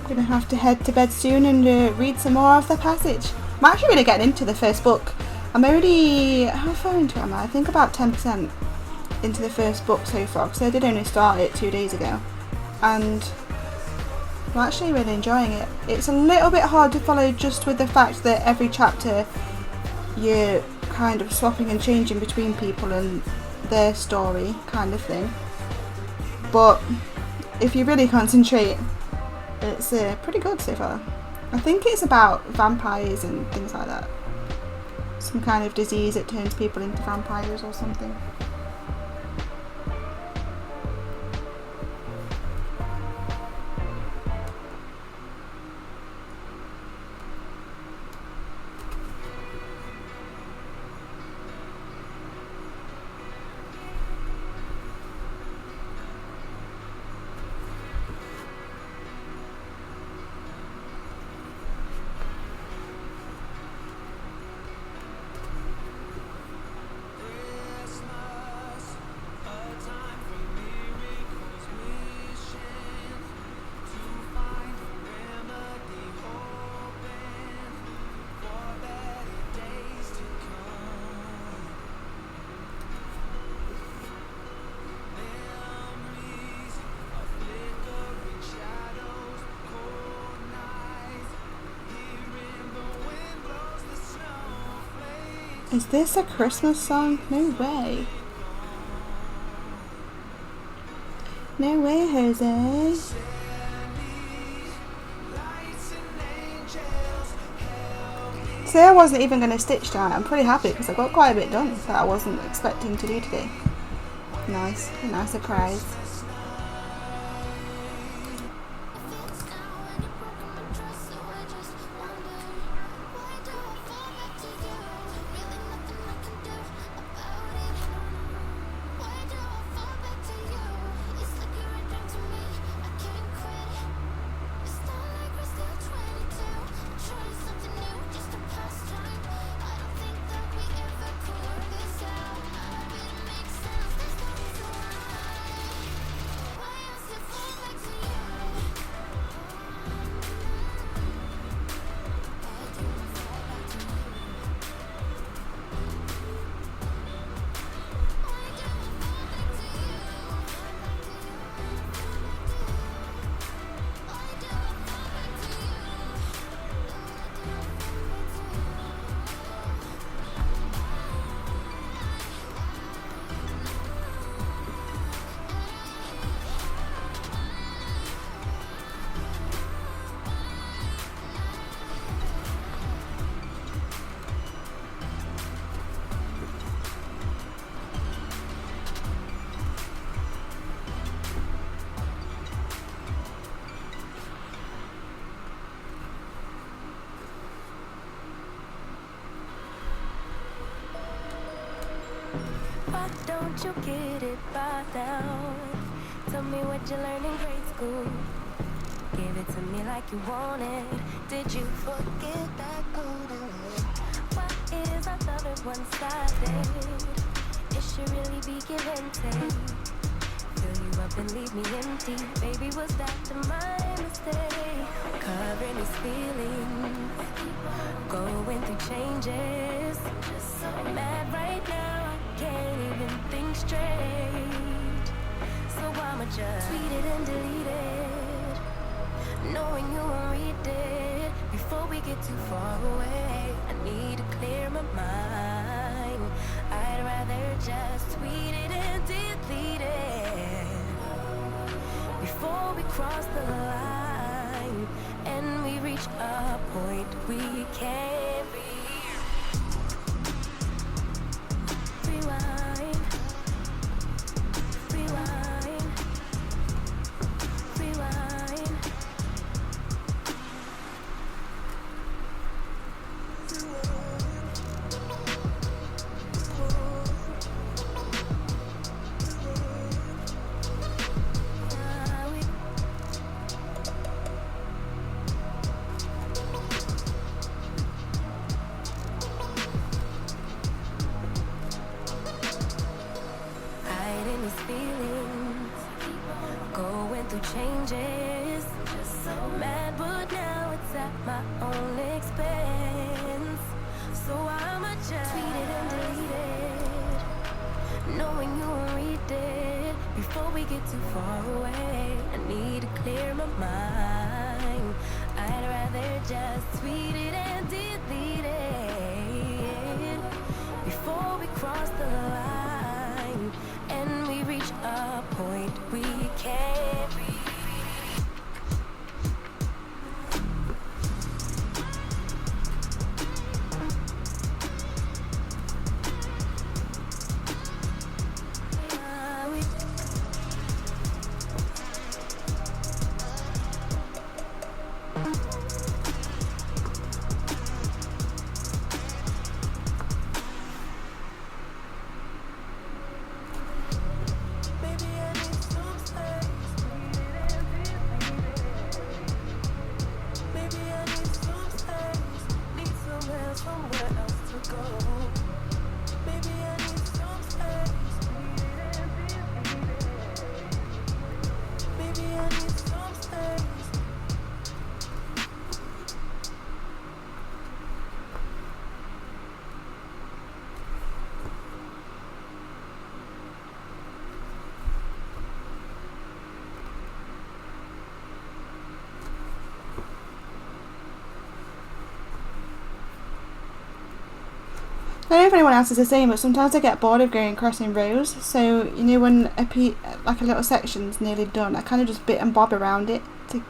S2: Gonna have to head to bed soon and read some more of the passage. I'm actually really getting into the first book. I'm already, how far into it am I? I think about 10% into the first book so far, because I did only start it 2 days ago, and I'm actually really enjoying it. It's a little bit hard to follow just with the fact that every chapter you're kind of swapping and changing between people and their story kind of thing, but if you really concentrate, it's pretty good so far. I think it's about vampires and things like that. Some kind of disease that turns people into vampires or something. Is this a Christmas song? No way. No way, Jose. See, I wasn't even going to stitch tonight. I'm pretty happy because I got quite a bit done that I wasn't expecting to do today. Nice. A nice surprise.
S3: Why don't you get it by now? Tell me what you learned in grade school. Give it to me like you want it. Did you forget that golden rule? Why is our love one-sided? It should really be give and take. Fill you up and leave me empty. Baby, was that my mistake? Covering these feelings, going through changes. Just so mad right now, I can't even think straight. So I'ma just tweet it and delete it, knowing you won't read it before we get too far away. I need to clear my mind. I'd rather just tweet it and delete it before we cross the line and we reach a point we can't rewind, rewind, rewind. Hiding these feelings, going through changes. Just so mad, but now it's at my own expense. So I'ma just tweet it and delete it, knowing you won't read it before we get too far away. I need to clear my mind. I'd rather just tweet it and delete it before we cross the line and we reach a point we can't reach.
S2: I don't know if anyone else is the same, but sometimes I get bored of going across in rows. So, you know, when like a little section's nearly done, I kind of just bit and bob around it to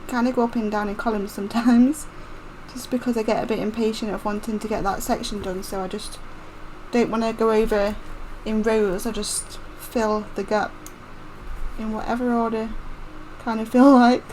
S2: kind of go up and down in columns sometimes. Just because I get a bit impatient of wanting to get that section done, so I just don't want to go over in rows. I just fill the gap in whatever order kind of feel like.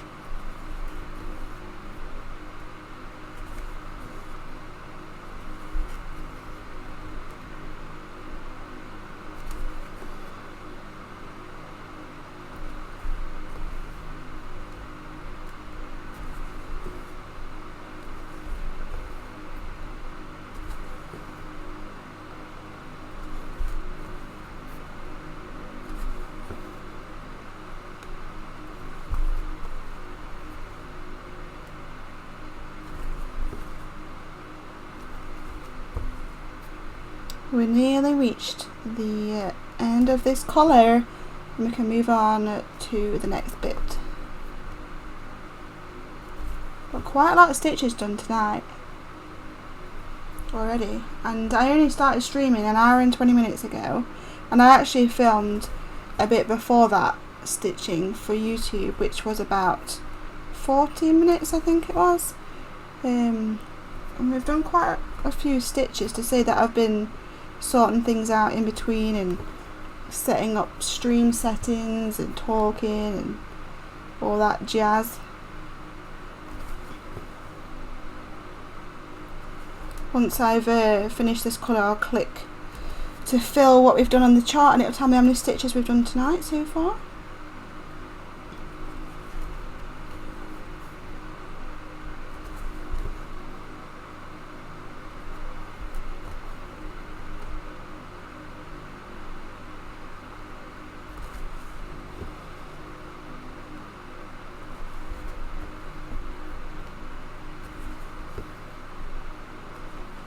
S2: We nearly reached the end of this collar, and we can move on to the next bit. Got quite a lot of stitches done tonight already, and I only started streaming an hour and 20 minutes ago, and I actually filmed a bit before that stitching for YouTube, which was about 14 minutes I think it was, and we've done quite a few stitches to say that I've been sorting things out in between and setting up stream settings and talking and all that jazz. Once I've finished this colour, I'll click to fill what we've done on the chart, and it'll tell me how many stitches we've done tonight so far.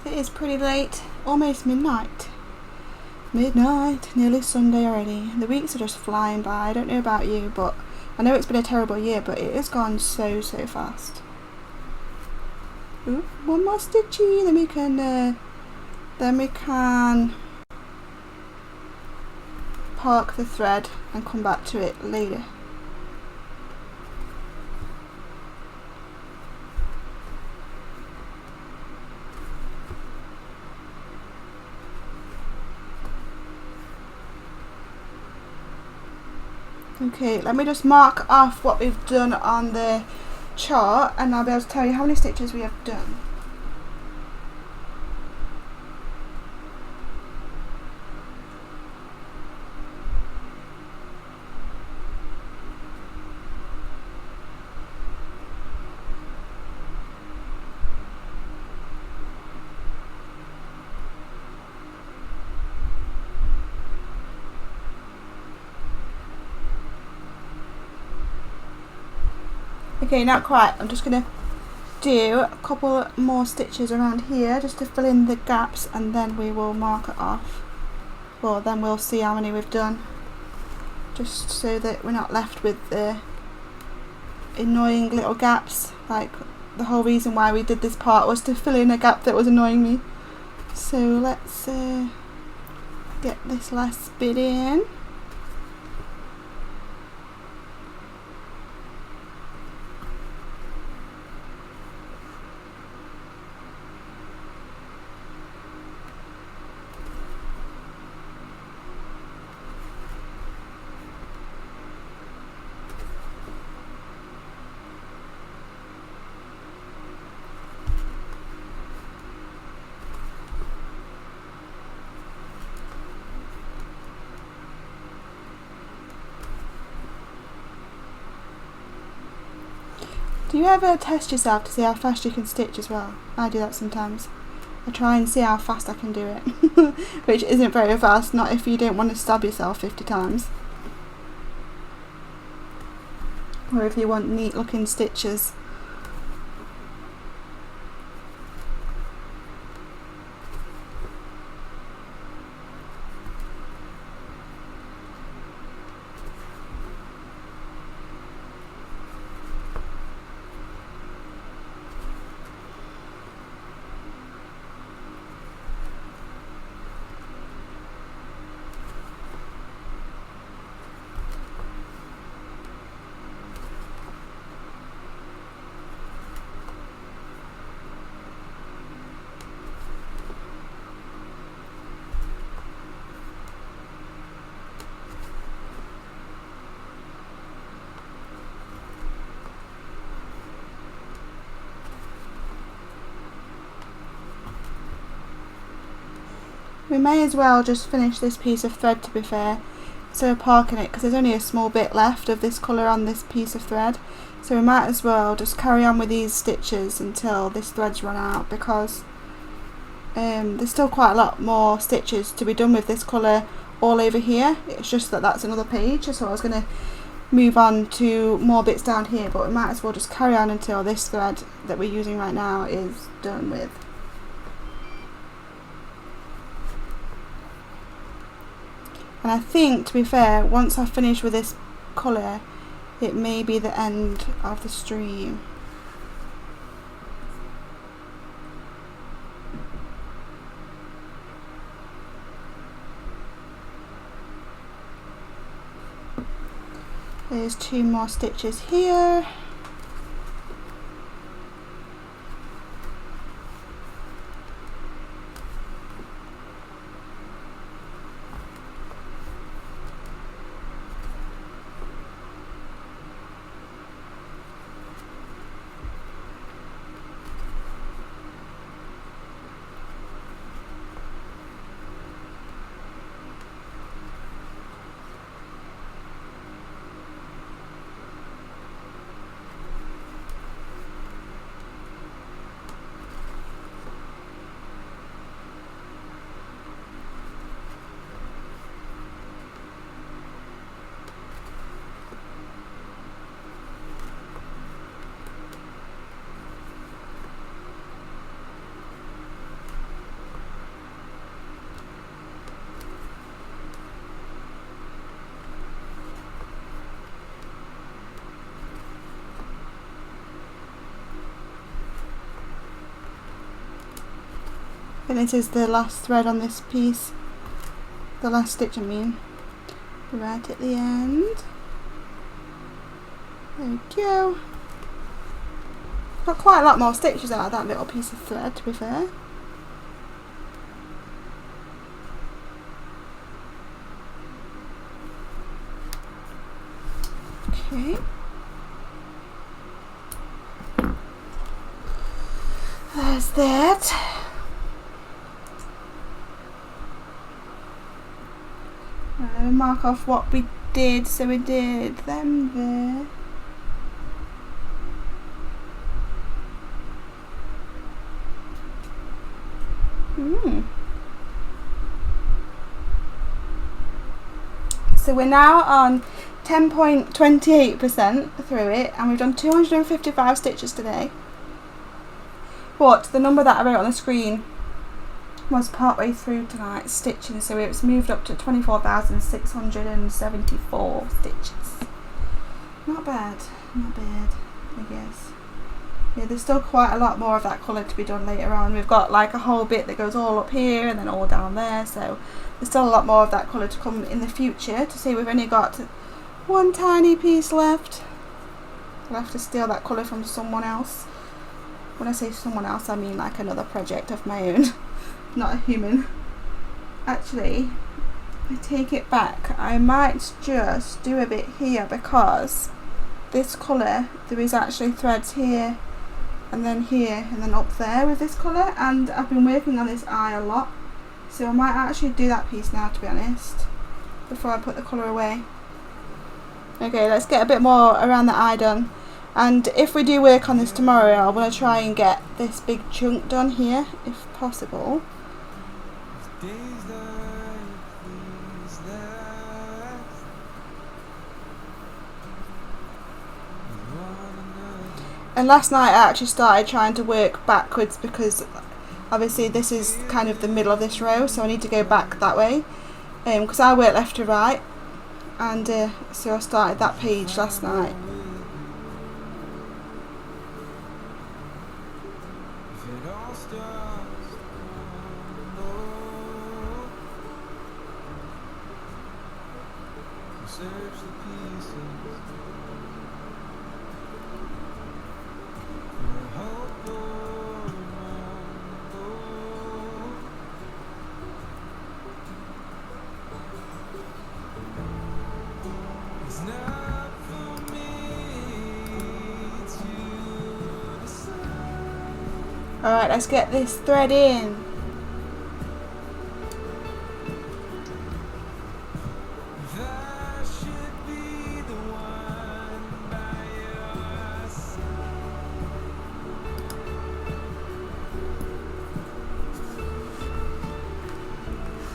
S2: It is pretty late, almost midnight. Midnight, nearly Sunday already. The weeks are just flying by. I don't know about you, but I know it's been a terrible year, but it has gone so fast. Ooh, one more stitchy, then we can park the thread and come back to it later. Okay, let me just mark off what we've done on the chart, and I'll be able to tell you how many stitches we have done. Okay, not quite. I'm just going to do a couple more stitches around here just to fill in the gaps, and then we will mark it off. Well, then we'll see how many we've done, just so that we're not left with the annoying little gaps. Like, the whole reason why we did this part was to fill in a gap that was annoying me. So let's get this last bit in. Do you ever test yourself to see how fast you can stitch as well? I do that sometimes. I try and see how fast I can do it, which isn't very fast, not if you don't want to stab yourself 50 times. Or if you want neat looking stitches. We may as well just finish this piece of thread, to be fair, instead of parking it, because there's only a small bit left of this colour on this piece of thread. So we might as well just carry on with these stitches until this thread's run out, because there's still quite a lot more stitches to be done with this colour all over here. It's just that that's another page, so I was going to move on to more bits down here, but we might as well just carry on until this thread that we're using right now is done with. And I think, to be fair, once I finish with this colour, it may be the end of the stream. There's 2 more stitches here. And this is the last thread on this piece, the last stitch I mean, right at the end. There we go. Got quite a lot more stitches out of that little piece of thread, to be fair. Okay. There's that. Right, mark off what we did. So we did them there. So we're now on 10.28% through it, and we've done 255 stitches today. But the number that I wrote on the screen was partway through tonight's stitching, so it's moved up to 24,674 stitches. Not bad, I guess. Yeah, there's still quite a lot more of that colour to be done later on. We've got like a whole bit that goes all up here and then all down there, so there's still a lot more of that colour to come in the future. To see, we've only got one tiny piece left. I'll have to steal that colour from someone else. When I say someone else, I mean like another project of my own. Not a human. Actually, I take it back. I might just do a bit here, because this colour, there is actually threads here and then up there with this colour, and I've been working on this eye a lot, so I might actually do that piece now, to be honest, before I put the colour away. Okay, let's get a bit more around the eye done, and if we do work on this tomorrow, I want to try and get this big chunk done here if possible. And last night I actually started trying to work backwards, because obviously this is kind of the middle of this row, so I need to go back that way, because I work left to right, and so I started that page last night. Alright, let's get this thread in.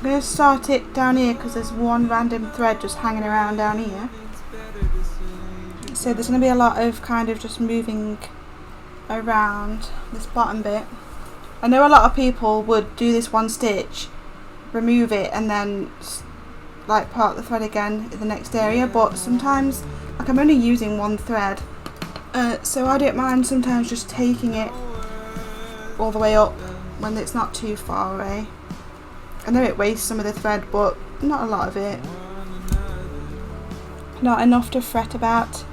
S2: I'm going to start it down here because there's one random thread just hanging around down here. So there's going to be a lot of kind of just moving around this bottom bit. I know a lot of people would do this one stitch, remove it and then like part the thread again in the next area, but sometimes like I'm only using one thread, so I don't mind sometimes just taking it all the way up when it's not too far away. I know it wastes some of the thread, but not a lot of it. Not enough to fret about.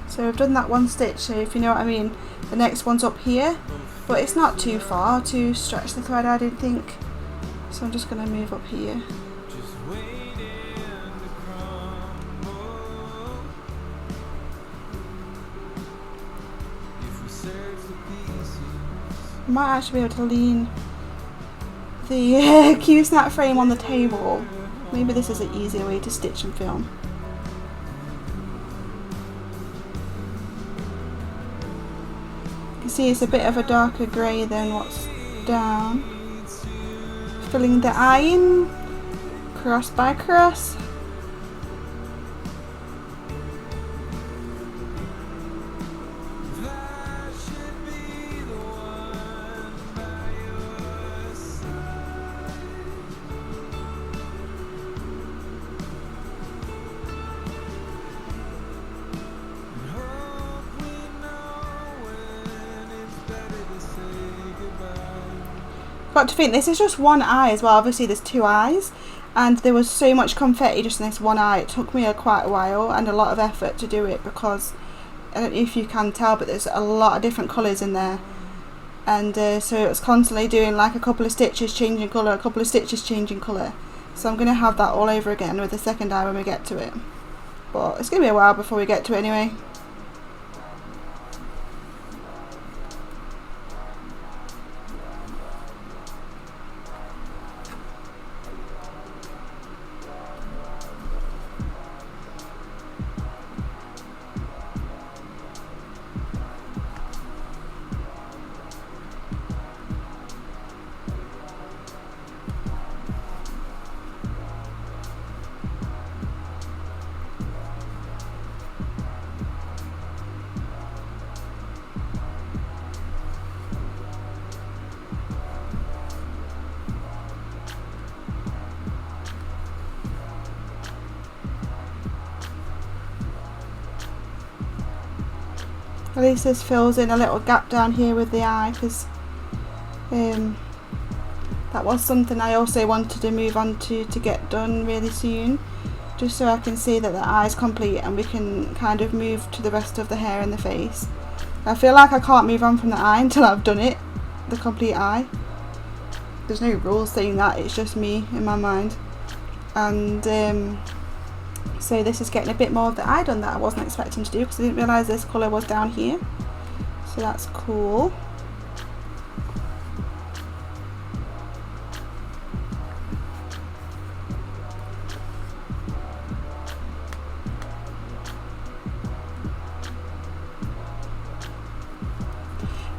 S2: So I've done that one stitch, so if you know what I mean, the next one's up here, but it's not too far to stretch the thread, I don't think. So I'm just going to move up here. I might actually be able to lean the Q-snap frame on the table. Maybe this is an easier way to stitch and film. You can see it's a bit of a darker grey than what's down. Filling the eye in, cross by cross. Got to think this is just one eye as well. Obviously there's two eyes and there was so much confetti just in this one eye. It took me quite a while and a lot of effort to do it because I don't know if you can tell, but there's a lot of different colours in there, and so it was constantly doing like a couple of stitches changing colour, a couple of stitches changing colour. So I'm going to have that all over again with the second eye when we get to it, but it's going to be a while before we get to it anyway. At least this fills in a little gap down here with the eye, because that was something I also wanted to move on to get done really soon, just so I can see that the eye is complete and we can kind of move to the rest of the hair and the face. I feel like I can't move on from the eye until I've done it, the complete eye. There's no rules saying that, it's just me in my mind. And so this is getting a bit more of the eye done that I wasn't expecting to do, because I didn't realise this colour was down here. So that's cool.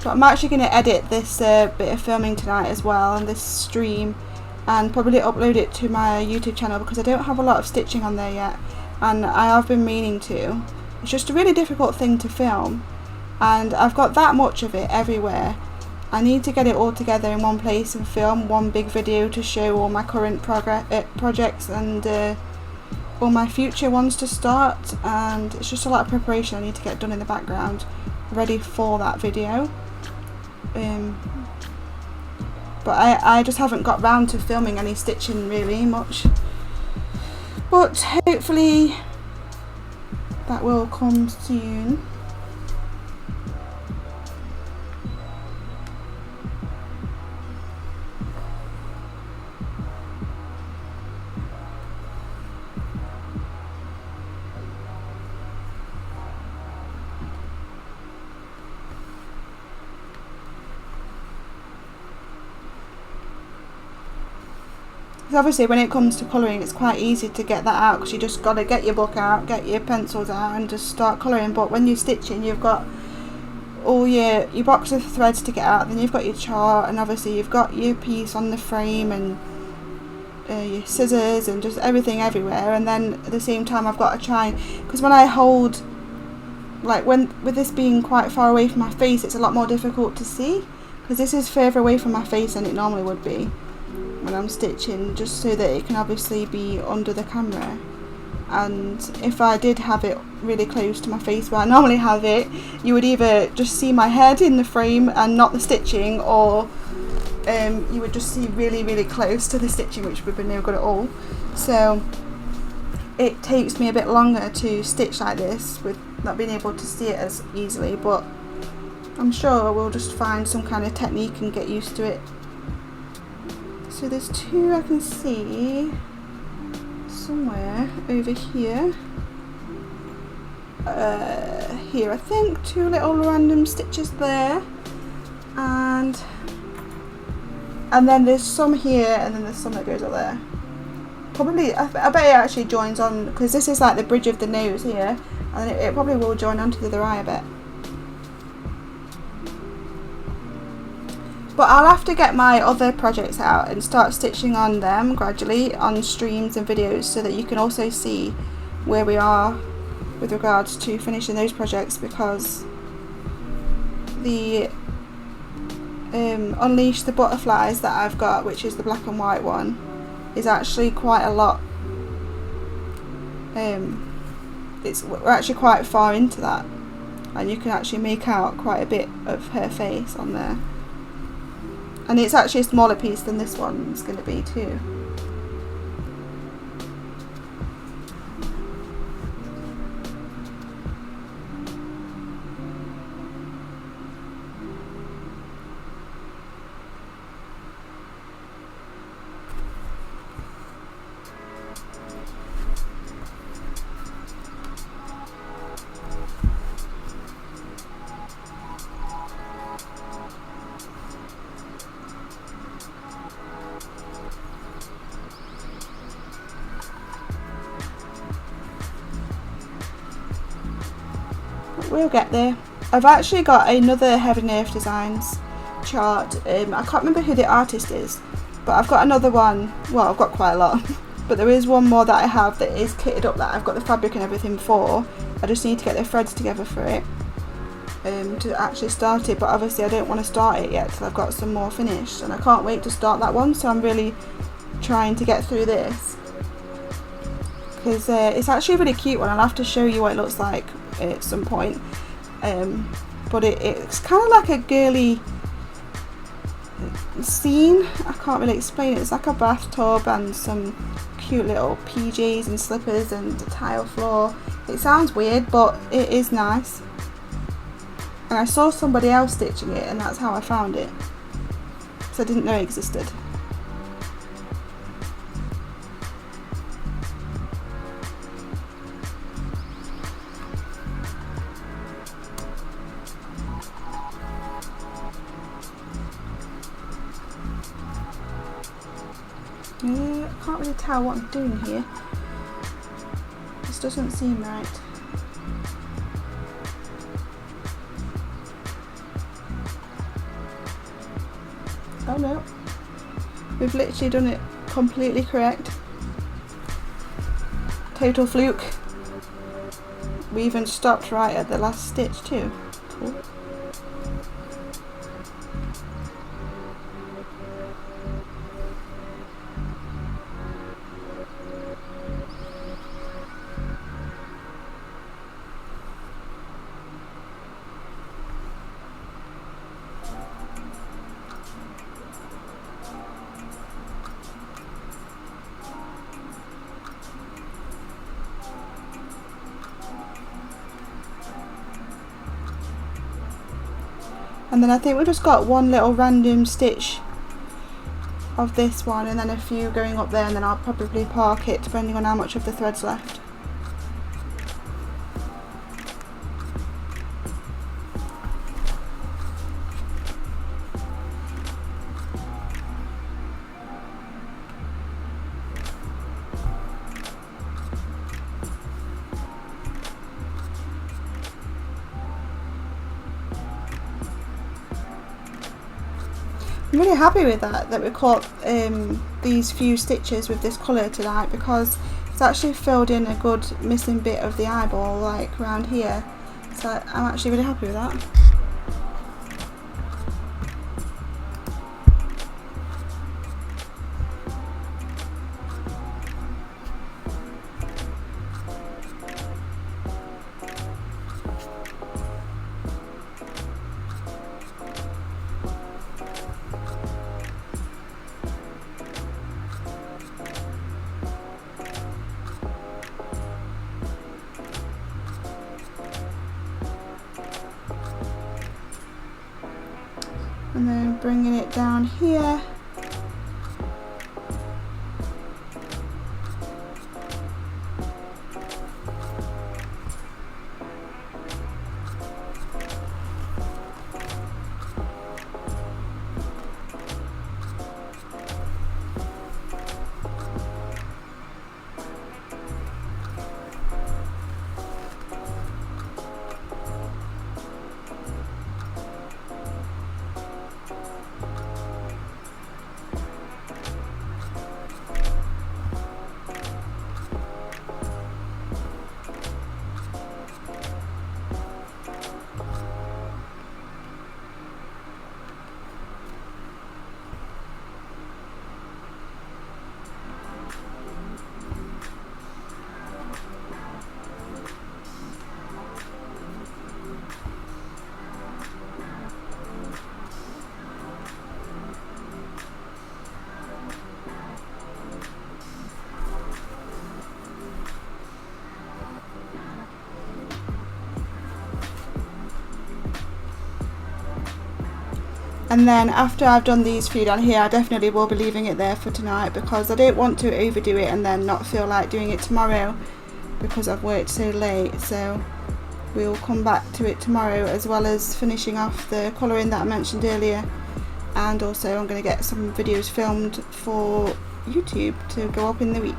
S2: But I'm actually going to edit this bit of filming tonight as well, and this stream, and probably upload it to my YouTube channel, because I don't have a lot of stitching on there yet, and I have been meaning to. It's just a really difficult thing to film, and I've got that much of it everywhere. I need to get it all together in one place and film one big video to show all my current projects and all my future ones to start, and it's just a lot of preparation I need to get done in the background ready for that video. But I just haven't got round to filming any stitching really much, but hopefully that will come soon. Obviously when it comes to colouring it's quite easy to get that out, because you just got to get your book out, get your pencils out and just start colouring. But when you're stitching you've got all your box of threads to get out, then you've got your chart, and obviously you've got your piece on the frame, and your scissors, and just everything everywhere. And then at the same time I've got to try, because when I hold, like with this being quite far away from my face, it's a lot more difficult to see, because this is further away from my face than it normally would be when I'm stitching, just so that it can obviously be under the camera. And if I did have it really close to my face where I normally have it, you would either just see my head in the frame and not the stitching, or you would just see really, really close to the stitching, which would be no good at all. So it takes me a bit longer to stitch like this with not being able to see it as easily, but I'm sure we'll just find some kind of technique and get used to it. So there's two I can see somewhere over here. Here I think, two little random stitches there, and then there's some here, and then there's some that goes up there. Probably, I bet it actually joins on, because this is like the bridge of the nose here, and it probably will join onto the other eye, I bet. But I'll have to get my other projects out and start stitching on them gradually on streams and videos, so that you can also see where we are with regards to finishing those projects, because the Unleash the Butterflies that I've got, which is the black and white one, is actually quite a lot. We're actually quite far into that, and you can actually make out quite a bit of her face on there. And it's actually a smaller piece than this one's going to be too. We'll get there. I've actually got another Heaven and Earth Designs chart. I can't remember who the artist is, but I've got another one. Well, I've got quite a lot, but there is one more that I have that is kitted up, that I've got the fabric and everything for. I just need to get the threads together for it to actually start it, but obviously I don't want to start it yet till I've got some more finished, and I can't wait to start that one, so I'm really trying to get through this, because it's actually a really cute one. I'll have to show you what it looks like at some point, but it's kind of like a girly scene. I can't really explain it. It's like a bathtub and some cute little PJs and slippers and a tile floor. It sounds weird, but it is nice, and I saw somebody else stitching it, and that's how I found it, because I didn't know it existed. I can't really tell what I'm doing here. This doesn't seem right. Oh no, we've literally done it completely correct. Total fluke. We even stopped right at the last stitch too. Cool. And then I think we've just got one little random stitch of this one, and then a few going up there, and then I'll probably park it depending on how much of the thread's left. I'm really happy with that we caught these few stitches with this colour tonight, because it's actually filled in a good missing bit of the eyeball, like around here. So I'm actually really happy with that. And then bringing it down here. And then after I've done these few down here, I definitely will be leaving it there for tonight, because I don't want to overdo it and then not feel like doing it tomorrow because I've worked so late. So we'll come back to it tomorrow, as well as finishing off the colouring that I mentioned earlier. And also I'm going to get some videos filmed for YouTube to go up in the week.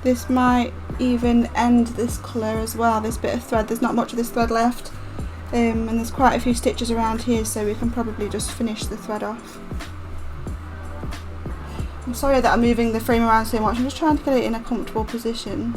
S2: This might even end this colour as well, this bit of thread. There's not much of this thread left, and there's quite a few stitches around here, so we can probably just finish the thread off. I'm sorry that I'm moving the frame around so much, I'm just trying to get it in a comfortable position.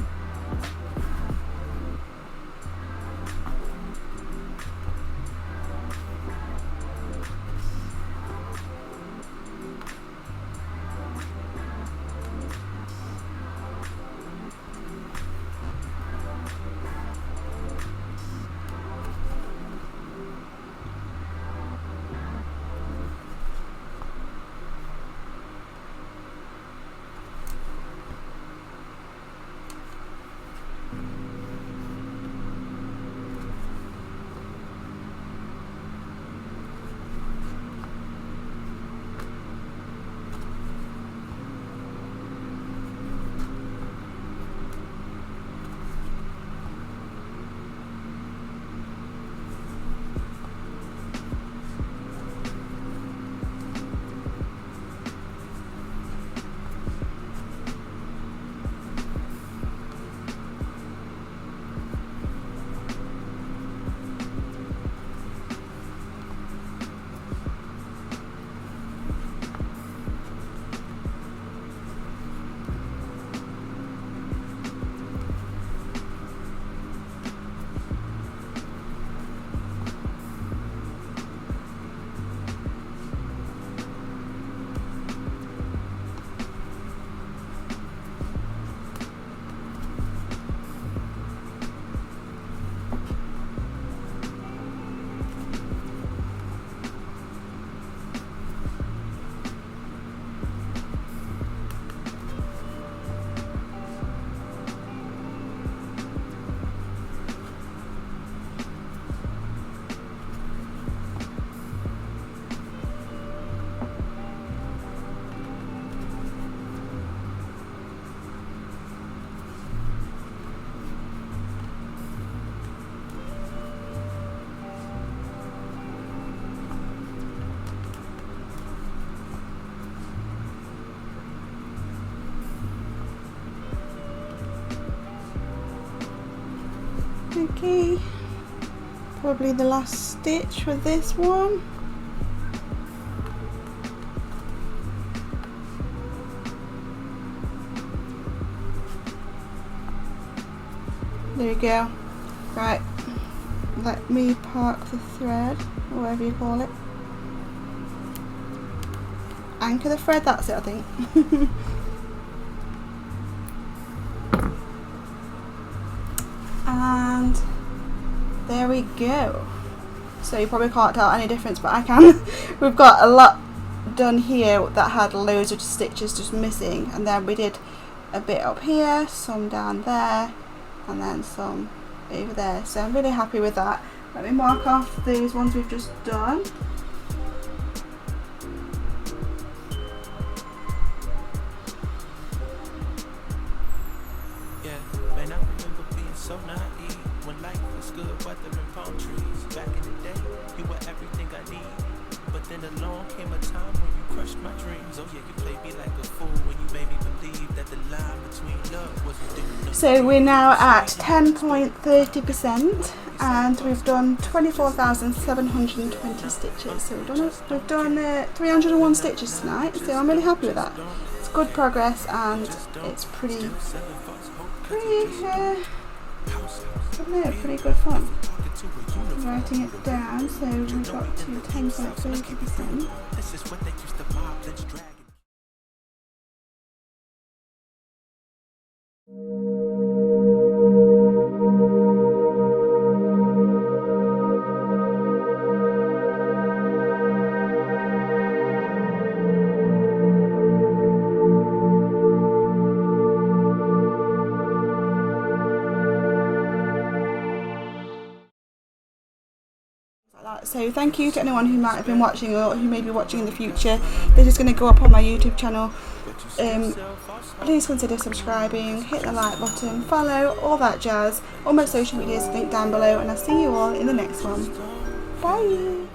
S2: Okay, probably the last stitch for this one. There you go. Right, let me park the thread, or whatever you call it. Anchor the thread, that's it I think. And there we go. So you probably can't tell any difference, but I can. We've got a lot done here that had loads of stitches just missing, and then we did a bit up here, some down there, and then some over there. So I'm really happy with that. Let me mark off those ones we've just done.
S6: So naive when life was good, weather and palm trees. Back in the day, you were everything I need. But then along came a time when you crushed my dreams. Oh yeah, you played me like a fool when you made me believe that the line between love was ridiculous. So
S2: we're now at 10.30%, and we've done 24,720 stitches. So we've done 301 stitches tonight. So I'm really happy with that. It's good progress, and it's pretty good fun. Writing it down, so we got to 10.30%. So thank you to anyone who might have been watching or who may be watching in the future. This is going to go up on my YouTube channel. Please consider subscribing, hit the like button, follow, all that jazz. All my social medias are linked down below, and I'll see you all in the next one. Bye!